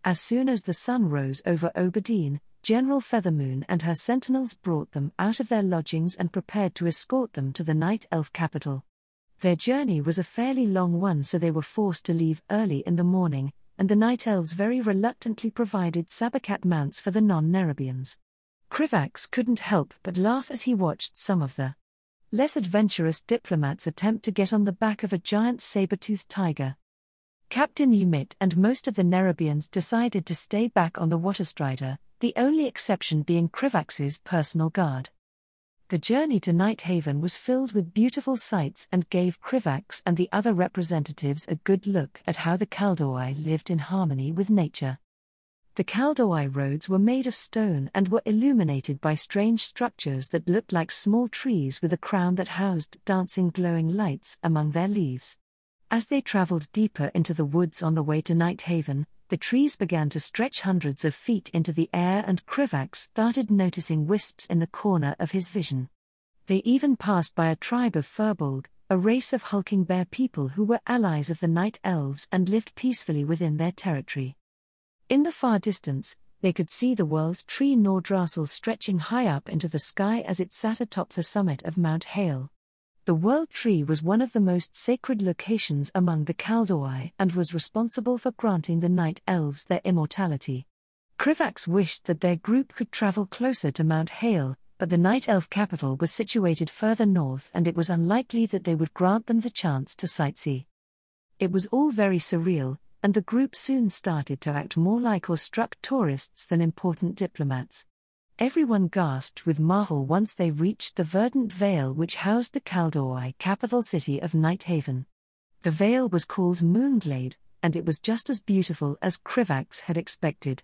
As soon as the sun rose over Oberdeen, General Feathermoon and her sentinels brought them out of their lodgings and prepared to escort them to the Night Elf capital. Their journey was a fairly long one, so they were forced to leave early in the morning, and the Night Elves very reluctantly provided Sabakat mounts for the non-Nerubians. Krivax couldn't help but laugh as he watched some of the less adventurous diplomats attempt to get on the back of a giant saber-toothed tiger. Captain Umit and most of the Nerubians decided to stay back on the Waterstrider, the only exception being Krivax's personal guard. The journey to Nighthaven was filled with beautiful sights and gave Krivax and the other representatives a good look at how the Kaldoi lived in harmony with nature. The Kaldoi roads were made of stone and were illuminated by strange structures that looked like small trees with a crown that housed dancing glowing lights among their leaves. As they traveled deeper into the woods on the way to Nighthaven, the trees began to stretch hundreds of feet into the air, and Krivax started noticing wisps in the corner of his vision. They even passed by a tribe of Furbolg, a race of hulking bear people who were allies of the Night Elves and lived peacefully within their territory. In the far distance, they could see the world tree Nordrassil stretching high up into the sky as it sat atop the summit of Mount Hale. The World Tree was one of the most sacred locations among the Kaldoi and was responsible for granting the Night Elves their immortality. Krivax wished that their group could travel closer to Mount Hale, but the Night Elf capital was situated further north and it was unlikely that they would grant them the chance to sightsee. It was all very surreal, and the group soon started to act more like awestruck tourists than important diplomats. Everyone gasped with marvel once they reached the verdant vale which housed the Kaldoi capital city of Nighthaven. The vale was called Moonglade, and it was just as beautiful as Krivax had expected.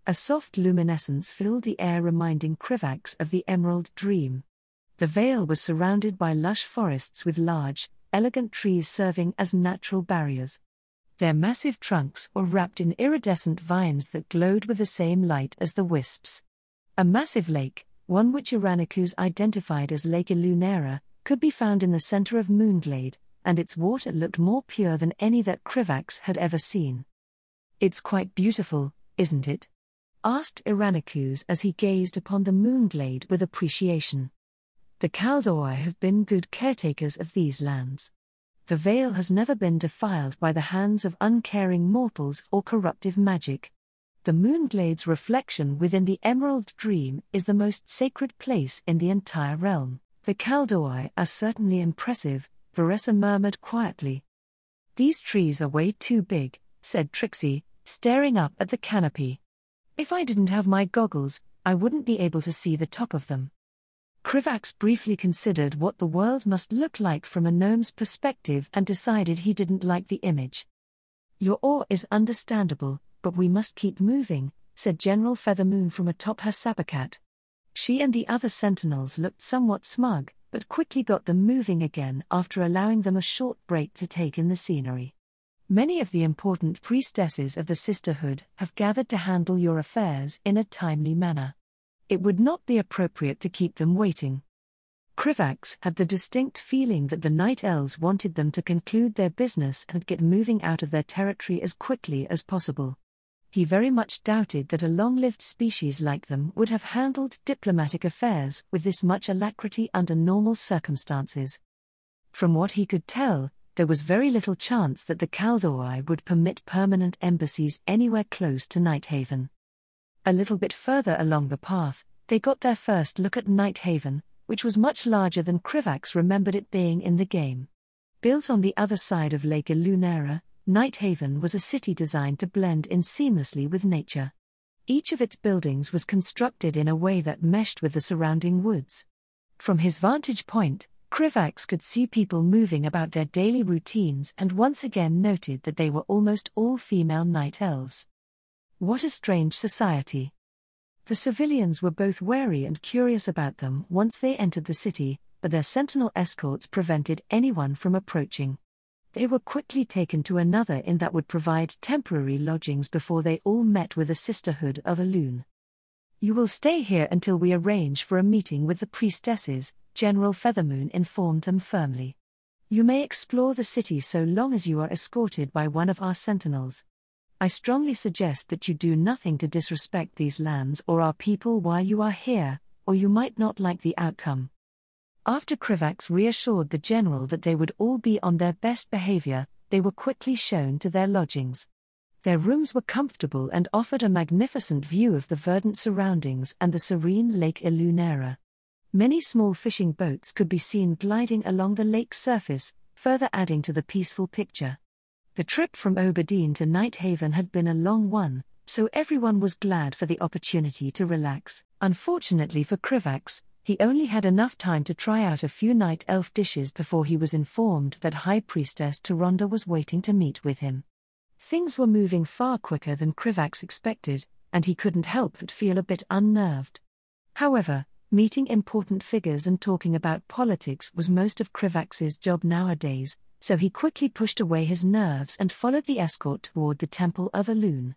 A soft luminescence filled the air, reminding Krivax of the Emerald Dream. The vale was surrounded by lush forests with large, elegant trees serving as natural barriers. Their massive trunks were wrapped in iridescent vines that glowed with the same light as the wisps. A massive lake, one which Iranikus identified as Lake Ilunera, could be found in the center of Moonglade, and its water looked more pure than any that Krivax had ever seen. "It's quite beautiful, isn't it?" asked Iranikus as he gazed upon the Moonglade with appreciation. "The Kaldoi have been good caretakers of these lands. The vale has never been defiled by the hands of uncaring mortals or corruptive magic. The Moonglade's reflection within the Emerald Dream is the most sacred place in the entire realm. The Kaldoi are certainly impressive," Varessa murmured quietly. "These trees are way too big," said Trixie, staring up at the canopy. "If I didn't have my goggles, I wouldn't be able to see the top of them." Krivax briefly considered what the world must look like from a gnome's perspective and decided he didn't like the image. "Your awe is understandable, but we must keep moving," said General Feathermoon from atop her Sabakat. She and the other sentinels looked somewhat smug, but quickly got them moving again after allowing them a short break to take in the scenery. "Many of the important priestesses of the Sisterhood have gathered to handle your affairs in a timely manner. It would not be appropriate to keep them waiting." Krivax had the distinct feeling that the Night Elves wanted them to conclude their business and get moving out of their territory as quickly as possible. He very much doubted that a long-lived species like them would have handled diplomatic affairs with this much alacrity under normal circumstances. From what he could tell, there was very little chance that the Kaldoi would permit permanent embassies anywhere close to Nighthaven. A little bit further along the path, they got their first look at Nighthaven, which was much larger than Krivax remembered it being in the game. Built on the other side of Lake Ilunera, Nighthaven was a city designed to blend in seamlessly with nature. Each of its buildings was constructed in a way that meshed with the surrounding woods. From his vantage point, Krivax could see people moving about their daily routines and once again noted that they were almost all female night elves. What a strange society. The civilians were both wary and curious about them once they entered the city, but their sentinel escorts prevented anyone from approaching. They were quickly taken to another inn that would provide temporary lodgings before they all met with the Sisterhood of Elune. "You will stay here until we arrange for a meeting with the priestesses," General Feathermoon informed them firmly. "You may explore the city so long as you are escorted by one of our sentinels. I strongly suggest that you do nothing to disrespect these lands or our people while you are here, or you might not like the outcome." After Krivax reassured the general that they would all be on their best behavior, they were quickly shown to their lodgings. Their rooms were comfortable and offered a magnificent view of the verdant surroundings and the serene Lake Ilunera. Many small fishing boats could be seen gliding along the lake's surface, further adding to the peaceful picture. The trip from Oberdeen to Nighthaven had been a long one, so everyone was glad for the opportunity to relax. Unfortunately for Krivax, he only had enough time to try out a few night elf dishes before he was informed that High Priestess Taronda was waiting to meet with him. Things were moving far quicker than Krivax expected, and he couldn't help but feel a bit unnerved. However, meeting important figures and talking about politics was most of Krivax's job nowadays, so he quickly pushed away his nerves and followed the escort toward the Temple of Elune.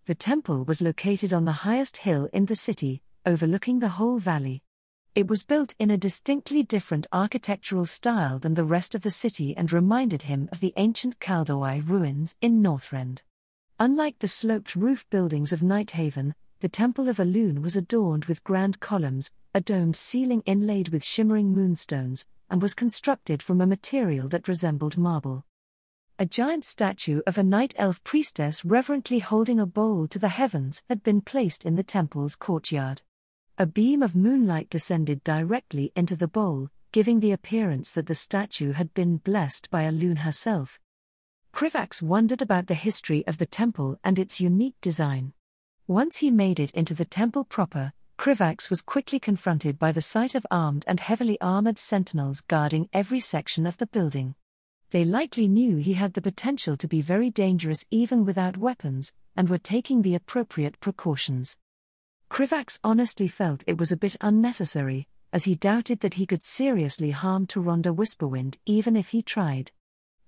The temple was located on the highest hill in the city, overlooking the whole valley. It was built in a distinctly different architectural style than the rest of the city and reminded him of the ancient Kaldoi ruins in Northrend. Unlike the sloped roof buildings of Nighthaven, the Temple of Elune was adorned with grand columns, a domed ceiling inlaid with shimmering moonstones, and was constructed from a material that resembled marble. A giant statue of a night elf priestess reverently holding a bowl to the heavens had been placed in the temple's courtyard. A beam of moonlight descended directly into the bowl, giving the appearance that the statue had been blessed by Elune herself. Krivax wondered about the history of the temple and its unique design. Once he made it into the temple proper, Krivax was quickly confronted by the sight of armed and heavily armored sentinels guarding every section of the building. They likely knew he had the potential to be very dangerous even without weapons, and were taking the appropriate precautions. Krivax honestly felt it was a bit unnecessary, as he doubted that he could seriously harm Taronda Whisperwind even if he tried.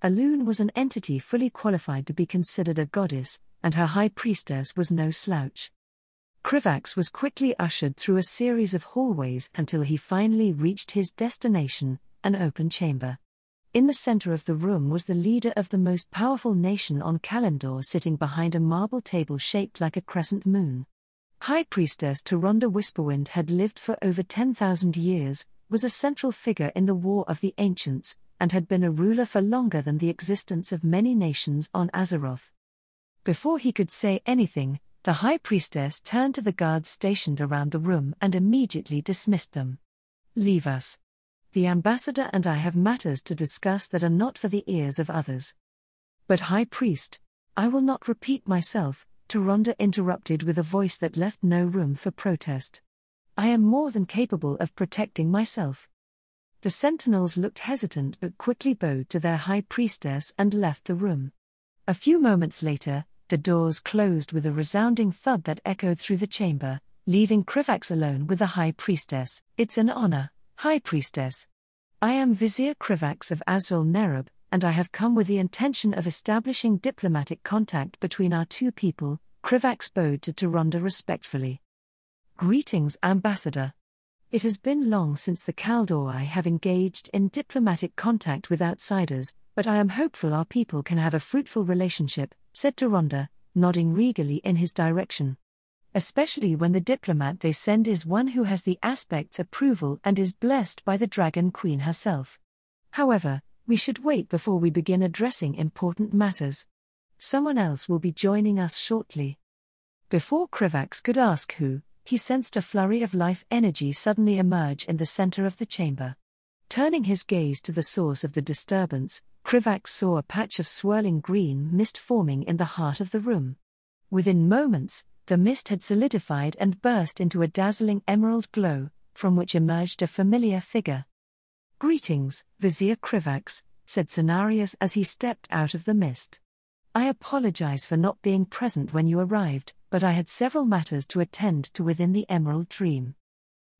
Elune was an entity fully qualified to be considered a goddess, and her high priestess was no slouch. Krivax was quickly ushered through a series of hallways until he finally reached his destination, an open chamber. In the center of the room was the leader of the most powerful nation on Kalendor sitting behind a marble table shaped like a crescent moon. High Priestess Taronda Whisperwind had lived for over 10,000 years, was a central figure in the War of the Ancients, and had been a ruler for longer than the existence of many nations on Azeroth. Before he could say anything, the High Priestess turned to the guards stationed around the room and immediately dismissed them. "Leave us. The ambassador and I have matters to discuss that are not for the ears of others." "But High Priest, I will not repeat myself," Taronda interrupted with a voice that left no room for protest. "I am more than capable of protecting myself." The sentinels looked hesitant but quickly bowed to their High Priestess and left the room. A few moments later, the doors closed with a resounding thud that echoed through the chamber, leaving Krivax alone with the High Priestess. "It's an honor, High Priestess. I am Vizier Krivax of Azul Nerub, and I have come with the intention of establishing diplomatic contact between our two people." Krivax bowed to Taronda respectfully. "Greetings, Ambassador. It has been long since the Kaldoi have engaged in diplomatic contact with outsiders, but I am hopeful our people can have a fruitful relationship," said Taronda, nodding regally in his direction. "Especially when the diplomat they send is one who has the aspect's approval and is blessed by the Dragon Queen herself. However, we should wait before we begin addressing important matters. Someone else will be joining us shortly." Before Krivax could ask who, he sensed a flurry of life energy suddenly emerge in the center of the chamber. Turning his gaze to the source of the disturbance, Krivax saw a patch of swirling green mist forming in the heart of the room. Within moments, the mist had solidified and burst into a dazzling emerald glow, from which emerged a familiar figure. "Greetings, Vizier Krivax," said Cenarius as he stepped out of the mist. "I apologize for not being present when you arrived, but I had several matters to attend to within the Emerald Dream."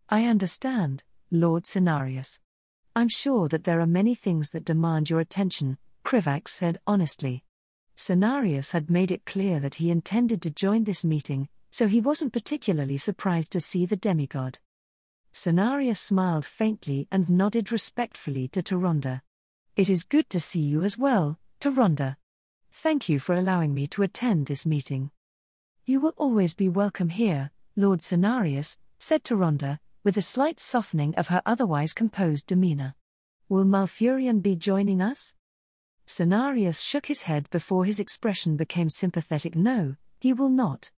"I understand, Lord Cenarius. I'm sure that there are many things that demand your attention," Krivax said honestly. Cenarius had made it clear that he intended to join this meeting, so he wasn't particularly surprised to see the demigod. Cenarius smiled faintly and nodded respectfully to Taronda. "It is good to see you as well, Taronda. Thank you for allowing me to attend this meeting. You will always be welcome here, Lord Cenarius, said Tyrande, with a slight softening of her otherwise composed demeanor. Will Malfurion be joining us? Cenarius shook his head before his expression became sympathetic. No, he will not.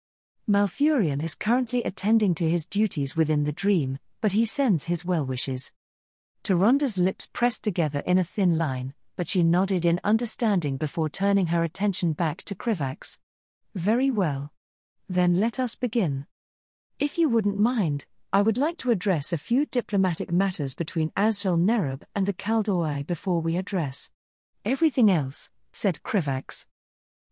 Malfurion is currently attending to his duties within the dream, but he sends his well wishes. Tyrande's lips pressed together in a thin line, but she nodded in understanding before turning her attention back to Krivax. Very well. Then let us begin. If you wouldn't mind, I would like to address a few diplomatic matters between Azrael Nerub and the Kaldoi before we address everything else, said Krivax.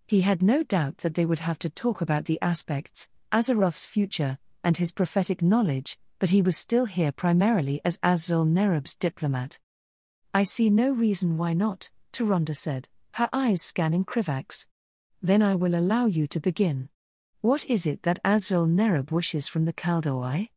He had no doubt that they would have to talk about the aspects, Azeroth's future, and his prophetic knowledge, but he was still here primarily as Azrael Nerub's diplomat. I see no reason why not, Tyrande said, her eyes scanning Krivax. Then I will allow you to begin. What is it that Azrael Nerub wishes from the Kaldoi?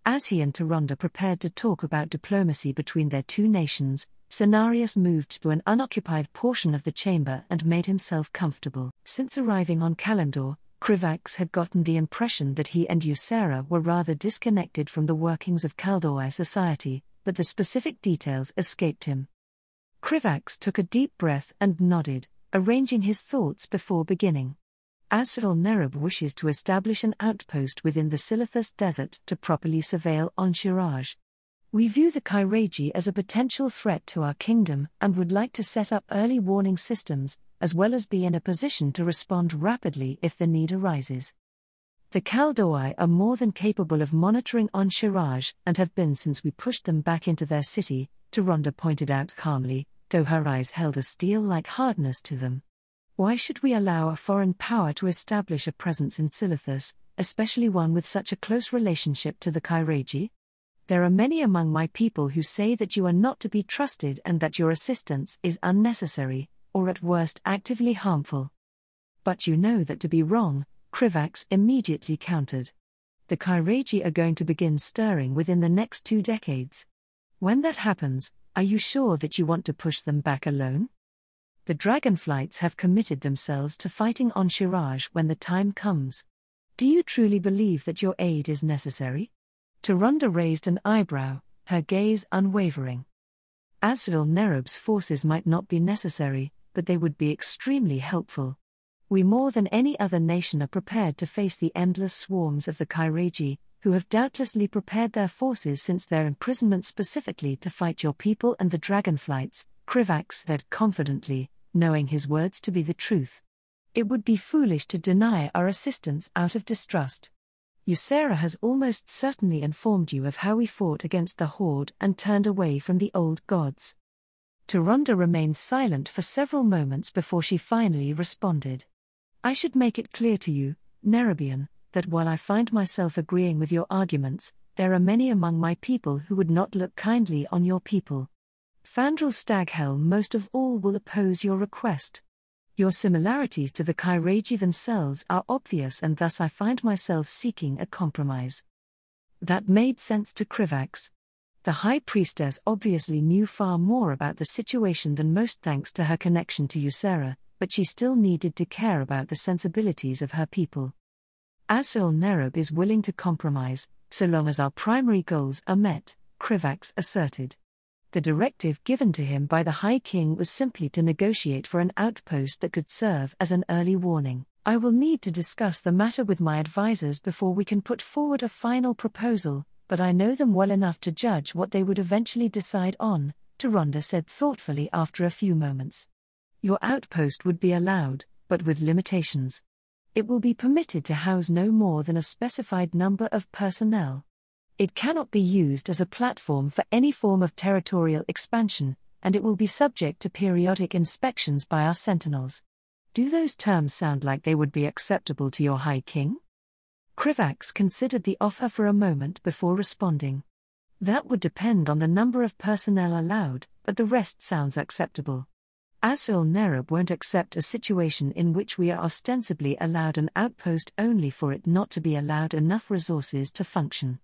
As he and Tyrande prepared to talk about diplomacy between their two nations, Cenarius moved to an unoccupied portion of the chamber and made himself comfortable. Since arriving on Kalimdor, Krivax had gotten the impression that he and Ysera were rather disconnected from the workings of Kaldoi society, but the specific details escaped him. Krivax took a deep breath and nodded, arranging his thoughts before beginning. Azrael Nerub wishes to establish an outpost within the Silithus Desert to properly surveil Onshiraj. We view the Kairaji as a potential threat to our kingdom and would like to set up early warning systems, as well as be in a position to respond rapidly if the need arises. The Kaldoi are more than capable of monitoring Onshiraj and have been since we pushed them back into their city, Tyrande pointed out calmly, though her eyes held a steel-like hardness to them. Why should we allow a foreign power to establish a presence in Silithus, especially one with such a close relationship to the Kairaji? There are many among my people who say that you are not to be trusted and that your assistance is unnecessary, or at worst actively harmful. But you know that to be wrong, Krivax immediately countered. The Kairaji are going to begin stirring within the next 2 decades. When that happens, are you sure that you want to push them back alone? The Dragonflights have committed themselves to fighting Onshiraj when the time comes. Do you truly believe that your aid is necessary? Tyrande raised an eyebrow, her gaze unwavering. Azrael Nerub's forces might not be necessary, but they would be extremely helpful. We more than any other nation are prepared to face the endless swarms of the Kairaji, who have doubtlessly prepared their forces since their imprisonment specifically to fight your people and the Dragonflights, Krivax said confidently, knowing his words to be the truth. It would be foolish to deny our assistance out of distrust. Ysera has almost certainly informed you of how we fought against the Horde and turned away from the old gods. Tyrande remained silent for several moments before she finally responded. I should make it clear to you, Nerubian, that while I find myself agreeing with your arguments, there are many among my people who would not look kindly on your people. Fandral Staghelm most of all will oppose your request. Your similarities to the Kairaji themselves are obvious, and thus I find myself seeking a compromise. That made sense to Krivax. The High Priestess obviously knew far more about the situation than most thanks to her connection to Ysera, but she still needed to care about the sensibilities of her people. Azrael Nerub is willing to compromise, so long as our primary goals are met, Krivax asserted. The directive given to him by the High King was simply to negotiate for an outpost that could serve as an early warning. I will need to discuss the matter with my advisors before we can put forward a final proposal, but I know them well enough to judge what they would eventually decide on, Tyrande said thoughtfully after a few moments. Your outpost would be allowed, but with limitations. It will be permitted to house no more than a specified number of personnel. It cannot be used as a platform for any form of territorial expansion, and it will be subject to periodic inspections by our sentinels. Do those terms sound like they would be acceptable to your High King? Krivax considered the offer for a moment before responding. That would depend on the number of personnel allowed, but the rest sounds acceptable. Azrael Nerub won't accept a situation in which we are ostensibly allowed an outpost only for it not to be allowed enough resources to function.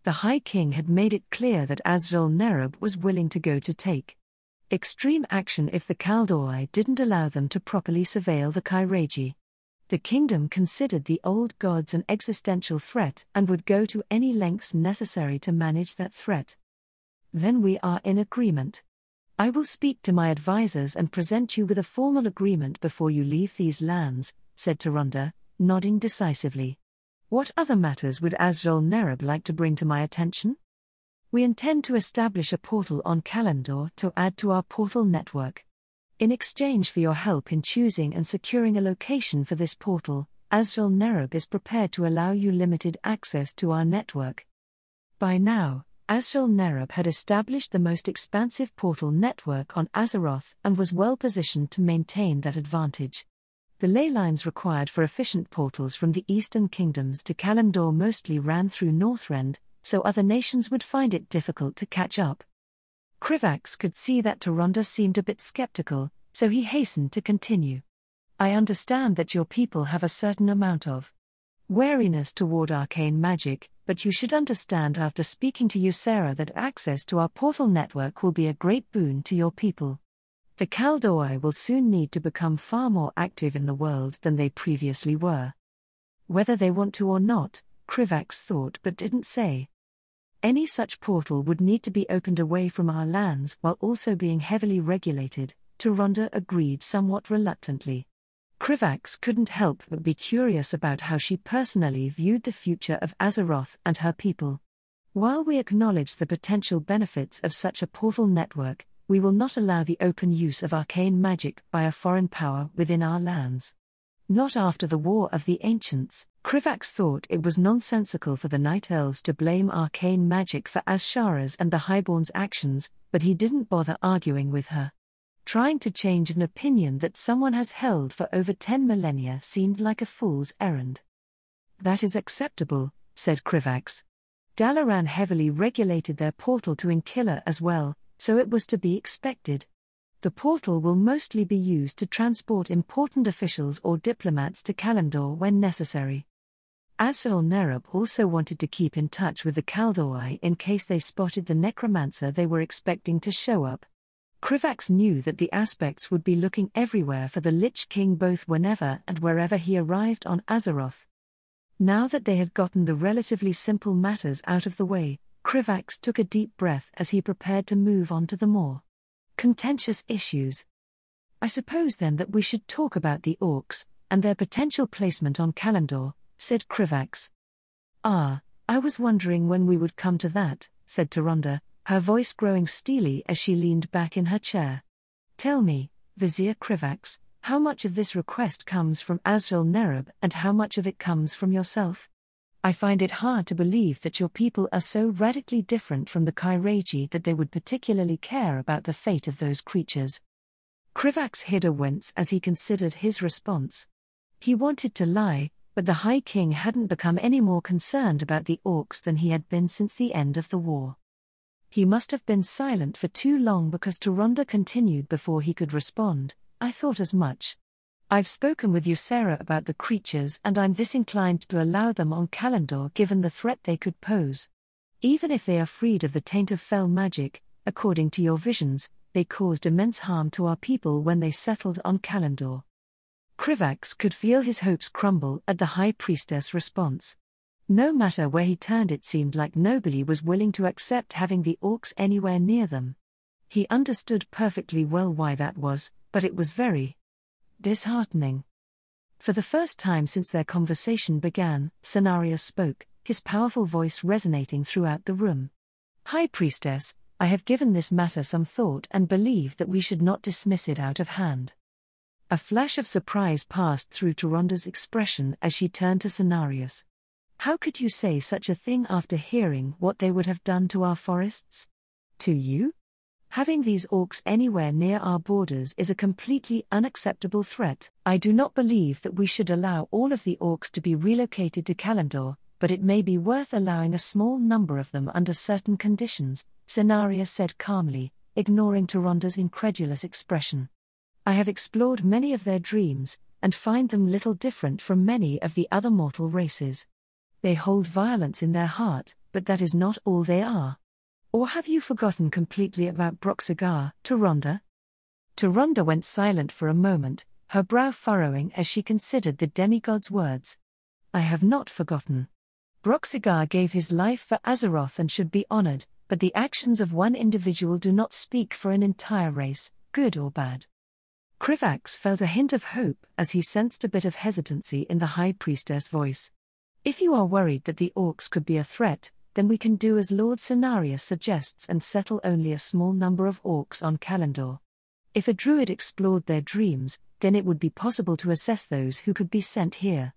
The High King had made it clear that Azrael Nerub was willing to go to take. Extreme action if the Kaldoi didn't allow them to properly surveil the Kairaji. The kingdom considered the old gods an existential threat and would go to any lengths necessary to manage that threat. Then we are in agreement. I will speak to my advisors and present you with a formal agreement before you leave these lands, said Tyrande, nodding decisively. What other matters would Azjol Nerub like to bring to my attention? We intend to establish a portal on Kalimdor to add to our portal network. In exchange for your help in choosing and securing a location for this portal, Azjol Nerub is prepared to allow you limited access to our network. By now, Azjol Nerub had established the most expansive portal network on Azeroth and was well positioned to maintain that advantage. The ley lines required for efficient portals from the eastern kingdoms to Kalimdor mostly ran through Northrend, so other nations would find it difficult to catch up. Krivax could see that Tyrande seemed a bit skeptical, so he hastened to continue. I understand that your people have a certain amount of wariness toward arcane magic, but you should understand after speaking to Ysera that access to our portal network will be a great boon to your people. The Kaldoi will soon need to become far more active in the world than they previously were. Whether they want to or not, Krivax thought but didn't say. Any such portal would need to be opened away from our lands while also being heavily regulated, Tyrande agreed somewhat reluctantly. Krivax couldn't help but be curious about how she personally viewed the future of Azeroth and her people. While we acknowledge the potential benefits of such a portal network, we will not allow the open use of arcane magic by a foreign power within our lands. Not after the War of the Ancients, Krivax thought it was nonsensical for the Night Elves to blame arcane magic for Azshara's and the Highborn's actions, but he didn't bother arguing with her. Trying to change an opinion that someone has held for over 10 millennia seemed like a fool's errand. That is acceptable, said Krivax. Dalaran heavily regulated their portal to Inkilla as well, so it was to be expected. The portal will mostly be used to transport important officials or diplomats to Kalimdor when necessary. Azjol Nerub also wanted to keep in touch with the Kaldoi in case they spotted the necromancer they were expecting to show up. Krivax knew that the aspects would be looking everywhere for the Lich King both whenever and wherever he arrived on Azeroth. Now that they had gotten the relatively simple matters out of the way, Krivax took a deep breath as he prepared to move on to the more contentious issues. I suppose then that we should talk about the orcs, and their potential placement on Kalimdor, said Krivax. I was wondering when we would come to that, said Tyrande, her voice growing steely as she leaned back in her chair. Tell me, Vizier Krivax, how much of this request comes from Azjol Nerub and how much of it comes from yourself? I find it hard to believe that your people are so radically different from the Kairaji that they would particularly care about the fate of those creatures. Krivax hid a wince as he considered his response. He wanted to lie, but the High King hadn't become any more concerned about the orcs than he had been since the end of the war. He must have been silent for too long because Tyrande continued before he could respond. I thought as much. I've spoken with Ysera about the creatures and I'm disinclined to allow them on Kalimdor given the threat they could pose. Even if they are freed of the taint of fell magic, according to your visions, they caused immense harm to our people when they settled on Kalimdor. Krivax could feel his hopes crumble at the High Priestess' response. No matter where he turned, it seemed like nobody was willing to accept having the orcs anywhere near them. He understood perfectly well why that was, but it was very disheartening. For the first time since their conversation began, Cenarius spoke, his powerful voice resonating throughout the room. High Priestess, I have given this matter some thought and believe that we should not dismiss it out of hand. A flash of surprise passed through Tyrande's expression as she turned to Cenarius. How could you say such a thing after hearing what they would have done to our forests? To you? Having these orcs anywhere near our borders is a completely unacceptable threat. I do not believe that we should allow all of the orcs to be relocated to Kalimdor, but it may be worth allowing a small number of them under certain conditions, Cenarius said calmly, ignoring Tyrande's incredulous expression. I have explored many of their dreams, and find them little different from many of the other mortal races. They hold violence in their heart, but that is not all they are. Or have you forgotten completely about Broxigar, Tyrande? Tyrande went silent for a moment, her brow furrowing as she considered the demigod's words. I have not forgotten. Broxigar gave his life for Azeroth and should be honored, but the actions of one individual do not speak for an entire race, good or bad. Krivax felt a hint of hope as he sensed a bit of hesitancy in the High Priestess' voice. If you are worried that the orcs could be a threat, then we can do as Lord Cenarius suggests and settle only a small number of orcs on Kalimdor. If a druid explored their dreams, then it would be possible to assess those who could be sent here.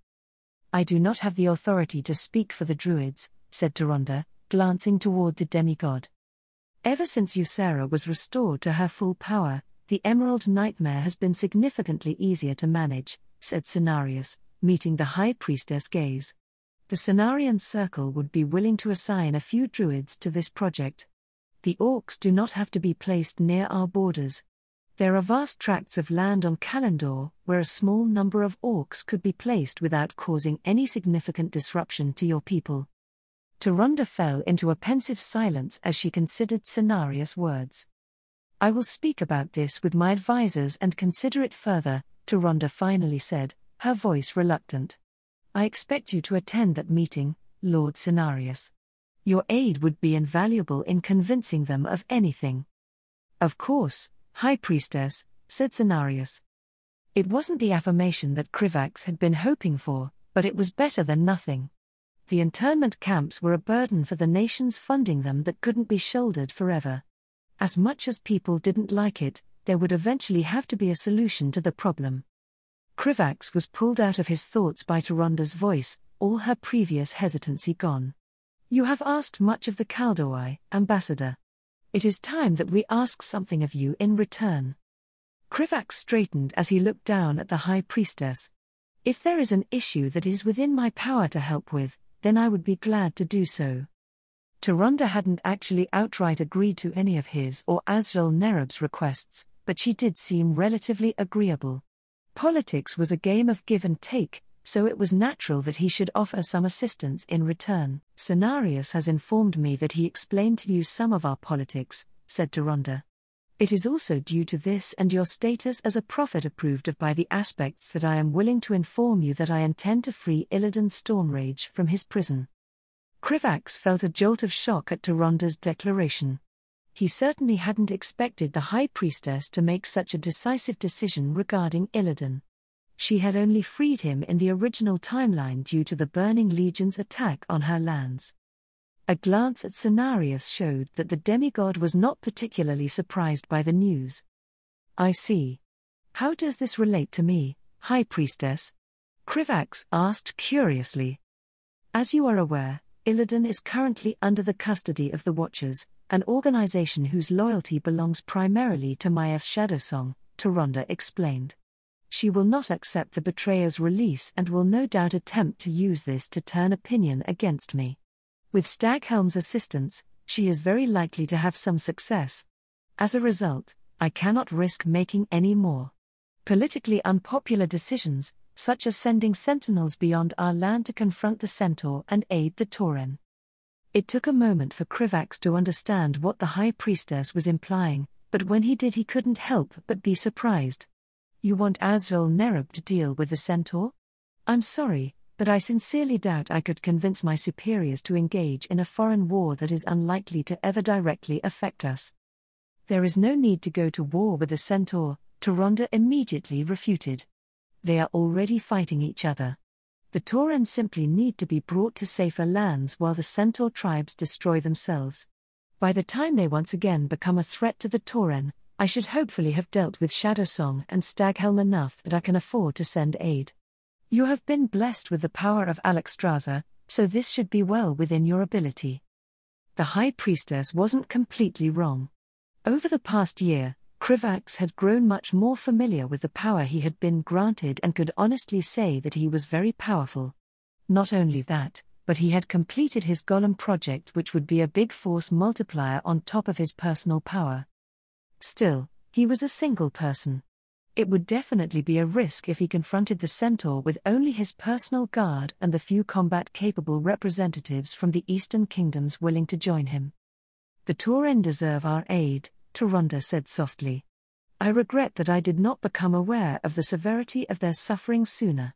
I do not have the authority to speak for the druids, said Tyrande, glancing toward the demigod. Ever since Ysera was restored to her full power, the Emerald Nightmare has been significantly easier to manage, said Cenarius, meeting the High Priestess' gaze. The Cenarian Circle would be willing to assign a few druids to this project. The orcs do not have to be placed near our borders. There are vast tracts of land on Kalimdor where a small number of orcs could be placed without causing any significant disruption to your people. Tyrande fell into a pensive silence as she considered Cenarius' words. I will speak about this with my advisors and consider it further, Tyrande finally said, her voice reluctant. I expect you to attend that meeting, Lord Cenarius. Your aid would be invaluable in convincing them of anything. Of course, High Priestess, said Cenarius. It wasn't the affirmation that Krivax had been hoping for, but it was better than nothing. The internment camps were a burden for the nations funding them that couldn't be shouldered forever. As much as people didn't like it, there would eventually have to be a solution to the problem. Krivax was pulled out of his thoughts by Tyrande's voice, all her previous hesitancy gone. You have asked much of the Kaldoi, Ambassador. It is time that we ask something of you in return. Krivax straightened as he looked down at the High Priestess. If there is an issue that is within my power to help with, then I would be glad to do so. Tyrande hadn't actually outright agreed to any of his or Azrael Nerub's requests, but she did seem relatively agreeable. Politics was a game of give and take, so it was natural that he should offer some assistance in return. Cenarius has informed me that he explained to you some of our politics, said Tyrande. It is also due to this and your status as a prophet approved of by the aspects that I am willing to inform you that I intend to free Illidan Stormrage from his prison. Krivax felt a jolt of shock at Tyrande's declaration. He certainly hadn't expected the High Priestess to make such a decisive decision regarding Illidan. She had only freed him in the original timeline due to the Burning Legion's attack on her lands. A glance at Cenarius showed that the demigod was not particularly surprised by the news. I see. How does this relate to me, High Priestess? Krivax asked curiously. As you are aware, Illidan is currently under the custody of the Watchers, an organization whose loyalty belongs primarily to Maiev Shadowsong, Tyrande explained. She will not accept the betrayer's release and will no doubt attempt to use this to turn opinion against me. With Staghelm's assistance, she is very likely to have some success. As a result, I cannot risk making any more politically unpopular decisions, such as sending sentinels beyond our land to confront the Centaur and aid the Tauren. It took a moment for Krivax to understand what the High Priestess was implying, but when he did he couldn't help but be surprised. You want Azrael Nerub to deal with the Centaur? I'm sorry, but I sincerely doubt I could convince my superiors to engage in a foreign war that is unlikely to ever directly affect us. There is no need to go to war with the Centaur, Tyrande immediately refuted. They are already fighting each other. The Tauren simply need to be brought to safer lands while the Centaur tribes destroy themselves. By the time they once again become a threat to the Tauren, I should hopefully have dealt with Shadowsong and Staghelm enough that I can afford to send aid. You have been blessed with the power of Alexstrasza, so this should be well within your ability. The High Priestess wasn't completely wrong. Over the past year, Krivax had grown much more familiar with the power he had been granted and could honestly say that he was very powerful. Not only that, but he had completed his Golem project, which would be a big force multiplier on top of his personal power. Still, he was a single person. It would definitely be a risk if he confronted the Centaur with only his personal guard and the few combat-capable representatives from the Eastern Kingdoms willing to join him. The Tauren deserve our aid, Tyrande said softly. I regret that I did not become aware of the severity of their suffering sooner.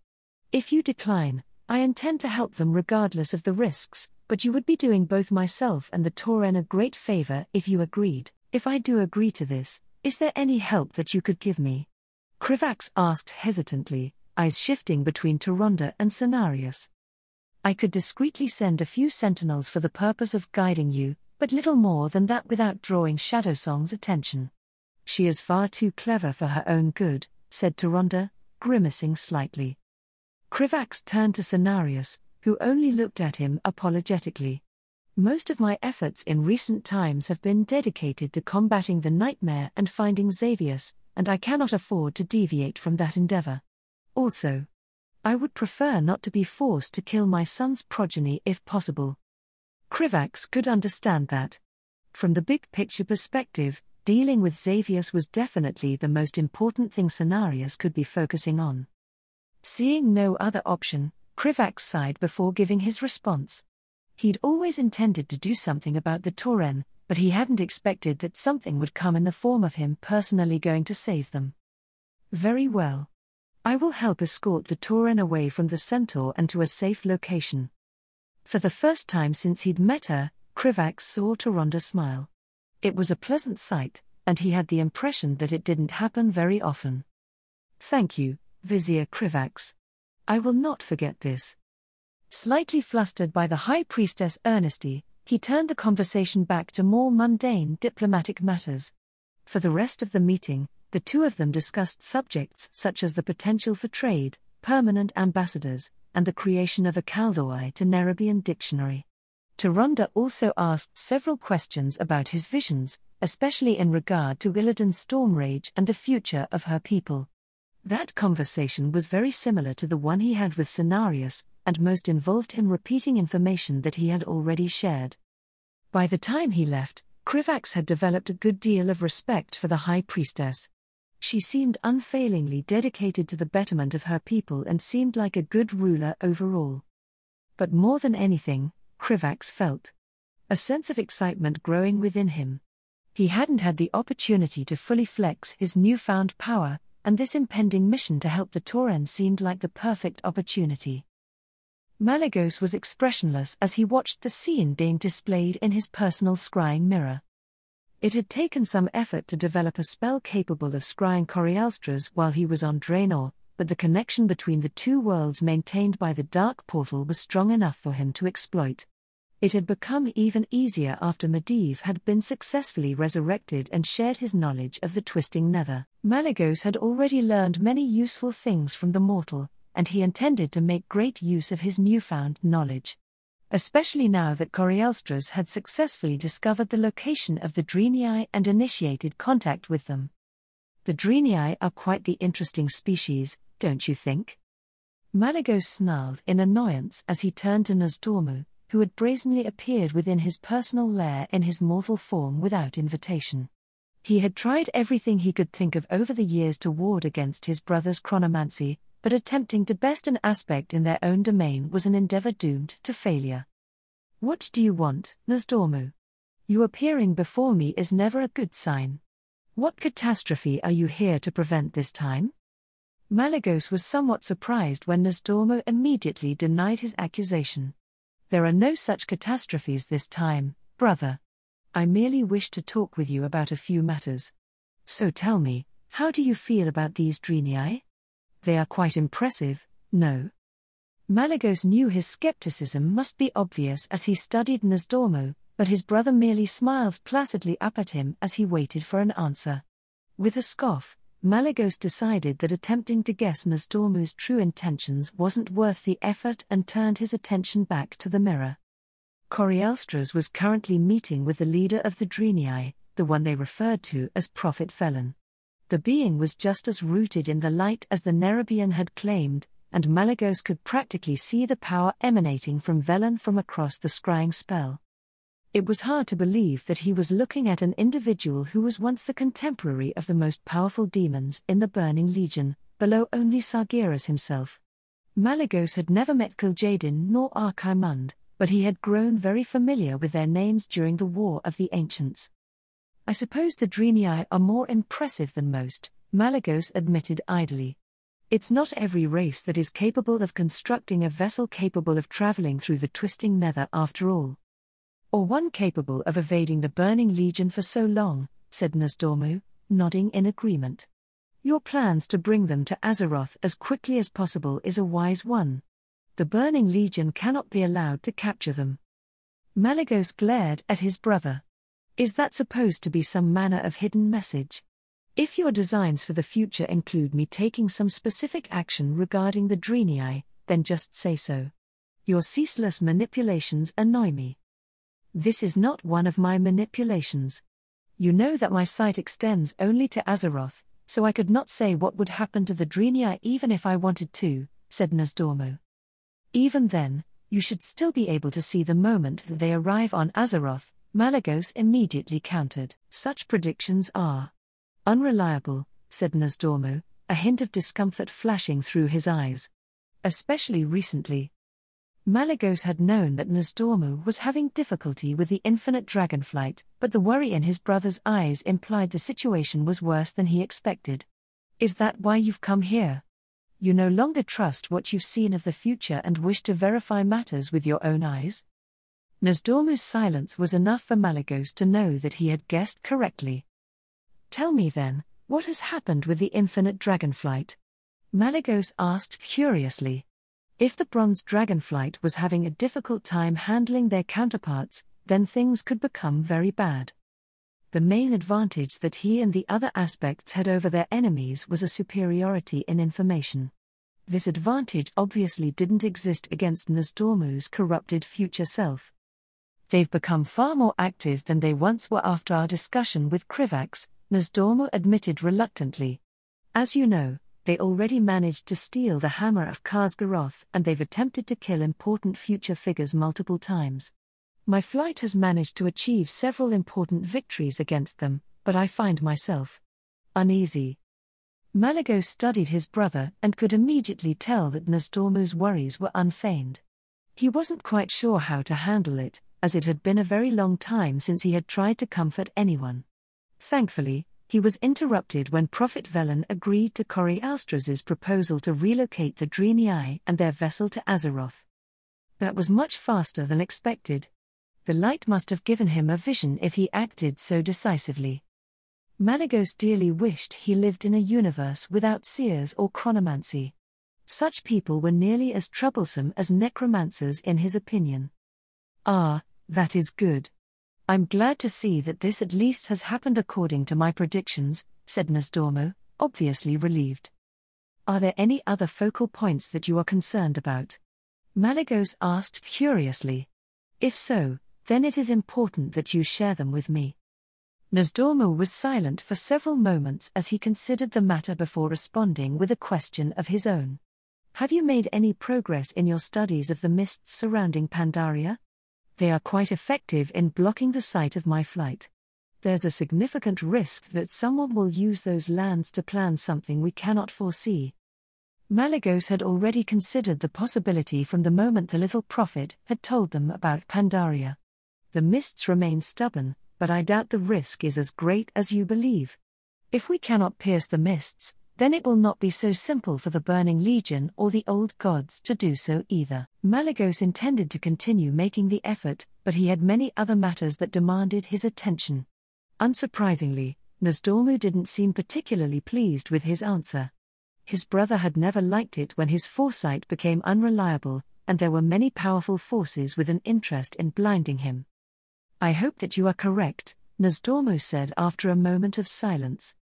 If you decline, I intend to help them regardless of the risks, but you would be doing both myself and the Tauren a great favor if you agreed. If I do agree to this, is there any help that you could give me? Krivax asked hesitantly, eyes shifting between Tyrande and Cenarius. I could discreetly send a few sentinels for the purpose of guiding you, but little more than that without drawing Shadowsong's attention. She is far too clever for her own good, said Tyrande, grimacing slightly. Krivax turned to Cenarius, who only looked at him apologetically. Most of my efforts in recent times have been dedicated to combating the nightmare and finding Xavius, and I cannot afford to deviate from that endeavor. Also, I would prefer not to be forced to kill my son's progeny if possible. Krivax could understand that. From the big picture perspective, dealing with Xavius was definitely the most important thing Cenarius could be focusing on. Seeing no other option, Krivax sighed before giving his response. He'd always intended to do something about the Tauren, but he hadn't expected that something would come in the form of him personally going to save them. Very well. I will help escort the Tauren away from the Centaur and to a safe location. For the first time since he'd met her, Krivax saw Tyrande smile. It was a pleasant sight, and he had the impression that it didn't happen very often. Thank you, Vizier Krivax. I will not forget this. Slightly flustered by the High Priestess earnestly, he turned the conversation back to more mundane diplomatic matters. For the rest of the meeting, the two of them discussed subjects such as the potential for trade, permanent ambassadors, and the creation of a Kaldoi to Nerubian dictionary. Tyrande also asked several questions about his visions, especially in regard to Illidan's Stormrage and the future of her people. That conversation was very similar to the one he had with Cenarius, and most involved him repeating information that he had already shared. By the time he left, Krivax had developed a good deal of respect for the High Priestess. She seemed unfailingly dedicated to the betterment of her people and seemed like a good ruler overall. But more than anything, Krivax felt a sense of excitement growing within him. He hadn't had the opportunity to fully flex his newfound power, and this impending mission to help the Tauren seemed like the perfect opportunity. Malygos was expressionless as he watched the scene being displayed in his personal scrying mirror. It had taken some effort to develop a spell capable of scrying Corialstras while he was on Draenor, but the connection between the two worlds maintained by the Dark Portal was strong enough for him to exploit. It had become even easier after Medivh had been successfully resurrected and shared his knowledge of the Twisting Nether. Malygos had already learned many useful things from the mortal, and he intended to make great use of his newfound knowledge. Especially now that Corialstras had successfully discovered the location of the Draenei and initiated contact with them. The Draenei are quite the interesting species, don't you think? Malygos snarled in annoyance as he turned to Nozdormu, who had brazenly appeared within his personal lair in his mortal form without invitation. He had tried everything he could think of over the years to ward against his brother's chronomancy, but attempting to best an aspect in their own domain was an endeavor doomed to failure. What do you want, Nozdormu? You appearing before me is never a good sign. What catastrophe are you here to prevent this time? Malygos was somewhat surprised when Nozdormu immediately denied his accusation. There are no such catastrophes this time, brother. I merely wish to talk with you about a few matters. So tell me, how do you feel about these Draenei? They are quite impressive, no? Malygos knew his skepticism must be obvious as he studied Nozdormu, but his brother merely smiled placidly up at him as he waited for an answer. With a scoff, Malygos decided that attempting to guess Nozdormu's true intentions wasn't worth the effort and turned his attention back to the mirror. Corialstras was currently meeting with the leader of the Draenei, the one they referred to as Prophet Felon. The being was just as rooted in the light as the Nerubian had claimed, and Malygos could practically see the power emanating from Velen from across the scrying spell. It was hard to believe that he was looking at an individual who was once the contemporary of the most powerful demons in the Burning Legion, below only Sargeras himself. Malygos had never met Kil'jaeden nor Archimonde, but he had grown very familiar with their names during the War of the Ancients. I suppose the Draenei are more impressive than most, Malygos admitted idly. It's not every race that is capable of constructing a vessel capable of traveling through the twisting nether after all. Or one capable of evading the Burning Legion for so long, said Nosdormu, nodding in agreement. Your plans to bring them to Azeroth as quickly as possible is a wise one. The Burning Legion cannot be allowed to capture them. Malygos glared at his brother. Is that supposed to be some manner of hidden message? If your designs for the future include me taking some specific action regarding the Draenei, then just say so. Your ceaseless manipulations annoy me. This is not one of my manipulations. You know that my sight extends only to Azeroth, so I could not say what would happen to the Draenei even if I wanted to, said Nosdormu. Even then, you should still be able to see the moment that they arrive on Azeroth, Malygos immediately countered. Such predictions are unreliable, said Nosdormu, a hint of discomfort flashing through his eyes. Especially recently. Malygos had known that Nosdormu was having difficulty with the infinite dragonflight, but the worry in his brother's eyes implied the situation was worse than he expected. Is that why you've come here? You no longer trust what you've seen of the future and wish to verify matters with your own eyes? Nosdormu's silence was enough for Malygos to know that he had guessed correctly. Tell me then, what has happened with the infinite dragonflight? Malygos asked curiously. If the bronze dragonflight was having a difficult time handling their counterparts, then things could become very bad. The main advantage that he and the other aspects had over their enemies was a superiority in information. This advantage obviously didn't exist against Nosdormu's corrupted future self. They've become far more active than they once were after our discussion with Krivax, Nosdormu admitted reluctantly. As you know, they already managed to steal the hammer of Khaz'Garoth and they've attempted to kill important future figures multiple times. My flight has managed to achieve several important victories against them, but I find myself uneasy. Malygos studied his brother and could immediately tell that Nosdormu's worries were unfeigned. He wasn't quite sure how to handle it, as it had been a very long time since he had tried to comfort anyone. Thankfully, he was interrupted when Prophet Velen agreed to Cori Alstraz's proposal to relocate the Draenei and their vessel to Azeroth. That was much faster than expected. The light must have given him a vision if he acted so decisively. Malygos dearly wished he lived in a universe without seers or chronomancy. Such people were nearly as troublesome as necromancers in his opinion. Ah, that is good. I'm glad to see that this at least has happened according to my predictions, said Nosdormu, obviously relieved. Are there any other focal points that you are concerned about? Malygos asked curiously. If so, then it is important that you share them with me. Nosdormu was silent for several moments as he considered the matter before responding with a question of his own. Have you made any progress in your studies of the mists surrounding Pandaria? They are quite effective in blocking the sight of my flight. There's a significant risk that someone will use those lands to plan something we cannot foresee. Malygos had already considered the possibility from the moment the little prophet had told them about Pandaria. The mists remain stubborn, but I doubt the risk is as great as you believe. If we cannot pierce the mists, then it will not be so simple for the Burning Legion or the old gods to do so either. Malygos intended to continue making the effort, but he had many other matters that demanded his attention. Unsurprisingly, Nosdormu didn't seem particularly pleased with his answer. His brother had never liked it when his foresight became unreliable, and there were many powerful forces with an interest in blinding him. I hope that you are correct, Nosdormu said after a moment of silence.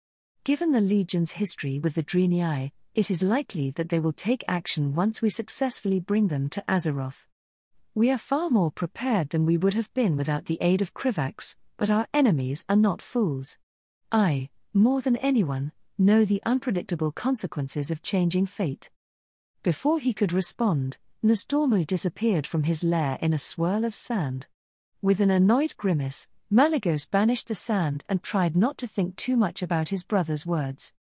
Given the Legion's history with the Draenei, it is likely that they will take action once we successfully bring them to Azeroth. We are far more prepared than we would have been without the aid of Krivax, but our enemies are not fools. I, more than anyone, know the unpredictable consequences of changing fate. Before he could respond, Nosdormu disappeared from his lair in a swirl of sand. With an annoyed grimace, Malygos banished the sand and tried not to think too much about his brother's words.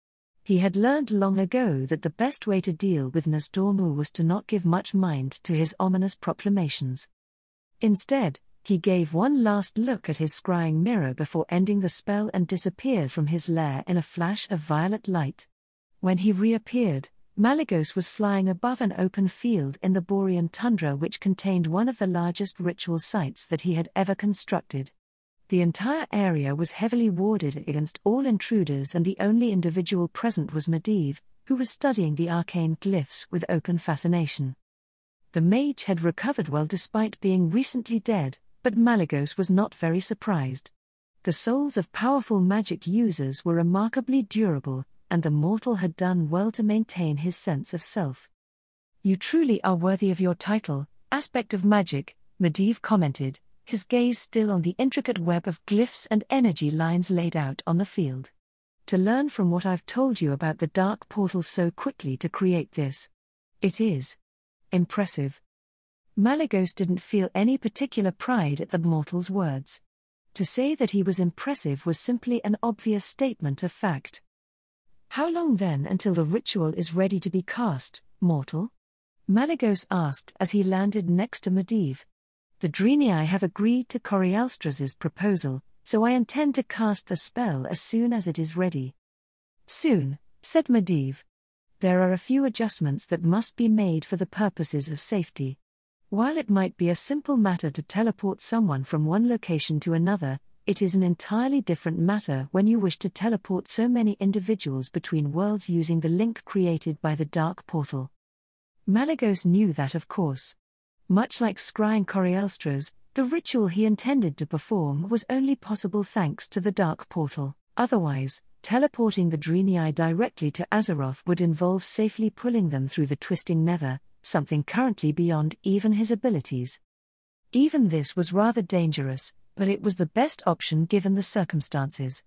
He had learned long ago that the best way to deal with Nosdormu was to not give much mind to his ominous proclamations. Instead, he gave one last look at his scrying mirror before ending the spell and disappeared from his lair in a flash of violet light. When he reappeared, Malygos was flying above an open field in the Borean tundra which contained one of the largest ritual sites that he had ever constructed. The entire area was heavily warded against all intruders, and the only individual present was Medivh, who was studying the arcane glyphs with open fascination. The mage had recovered well despite being recently dead, but Malygos was not very surprised. The souls of powerful magic users were remarkably durable, and the mortal had done well to maintain his sense of self. "You truly are worthy of your title, Aspect of Magic," Medivh commented, his gaze still on the intricate web of glyphs and energy lines laid out on the field. "To learn from what I've told you about the dark portal so quickly to create this. It is impressive." Malygos didn't feel any particular pride at the mortal's words. To say that he was impressive was simply an obvious statement of fact. "How long then until the ritual is ready to be cast, mortal?" Malygos asked as he landed next to Medivh. "The Draenei have agreed to Corialstras's proposal, so I intend to cast the spell as soon as it is ready." "Soon," said Medivh. "There are a few adjustments that must be made for the purposes of safety. While it might be a simple matter to teleport someone from one location to another, it is an entirely different matter when you wish to teleport so many individuals between worlds using the link created by the Dark Portal." Malygos knew that, of course. Much like scrying Corialstras, the ritual he intended to perform was only possible thanks to the Dark Portal. Otherwise, teleporting the Draenei directly to Azeroth would involve safely pulling them through the twisting nether, something currently beyond even his abilities. Even this was rather dangerous, but it was the best option given the circumstances.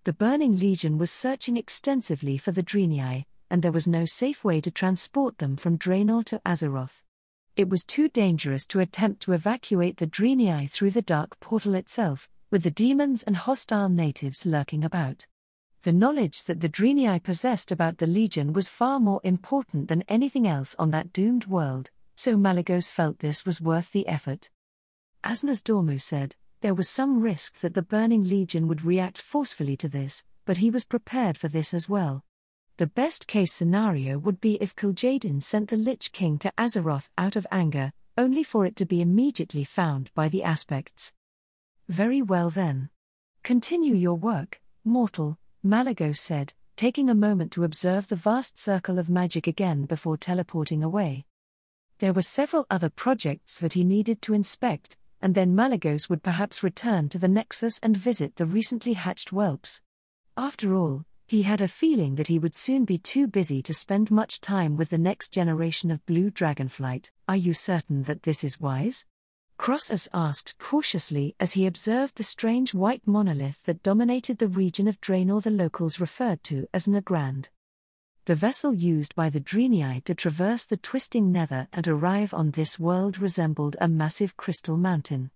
The Burning Legion was searching extensively for the Draenei, and there was no safe way to transport them from Draenor to Azeroth. It was too dangerous to attempt to evacuate the Draenei through the Dark Portal itself, with the demons and hostile natives lurking about. The knowledge that the Draenei possessed about the Legion was far more important than anything else on that doomed world, so Malygos felt this was worth the effort. As Nasdormu said, there was some risk that the Burning Legion would react forcefully to this, but he was prepared for this as well. The best-case scenario would be if Kil'jaeden sent the Lich King to Azeroth out of anger, only for it to be immediately found by the Aspects. "Very well then. Continue your work, mortal," Malygos said, taking a moment to observe the vast circle of magic again before teleporting away. There were several other projects that he needed to inspect, and then Malygos would perhaps return to the Nexus and visit the recently hatched whelps. After all, he had a feeling that he would soon be too busy to spend much time with the next generation of blue dragonflight. "Are you certain that this is wise?" Crossus asked cautiously as he observed the strange white monolith that dominated the region of Draenor the locals referred to as Nagrand. The vessel used by the Draenei to traverse the twisting nether and arrive on this world resembled a massive crystal mountain.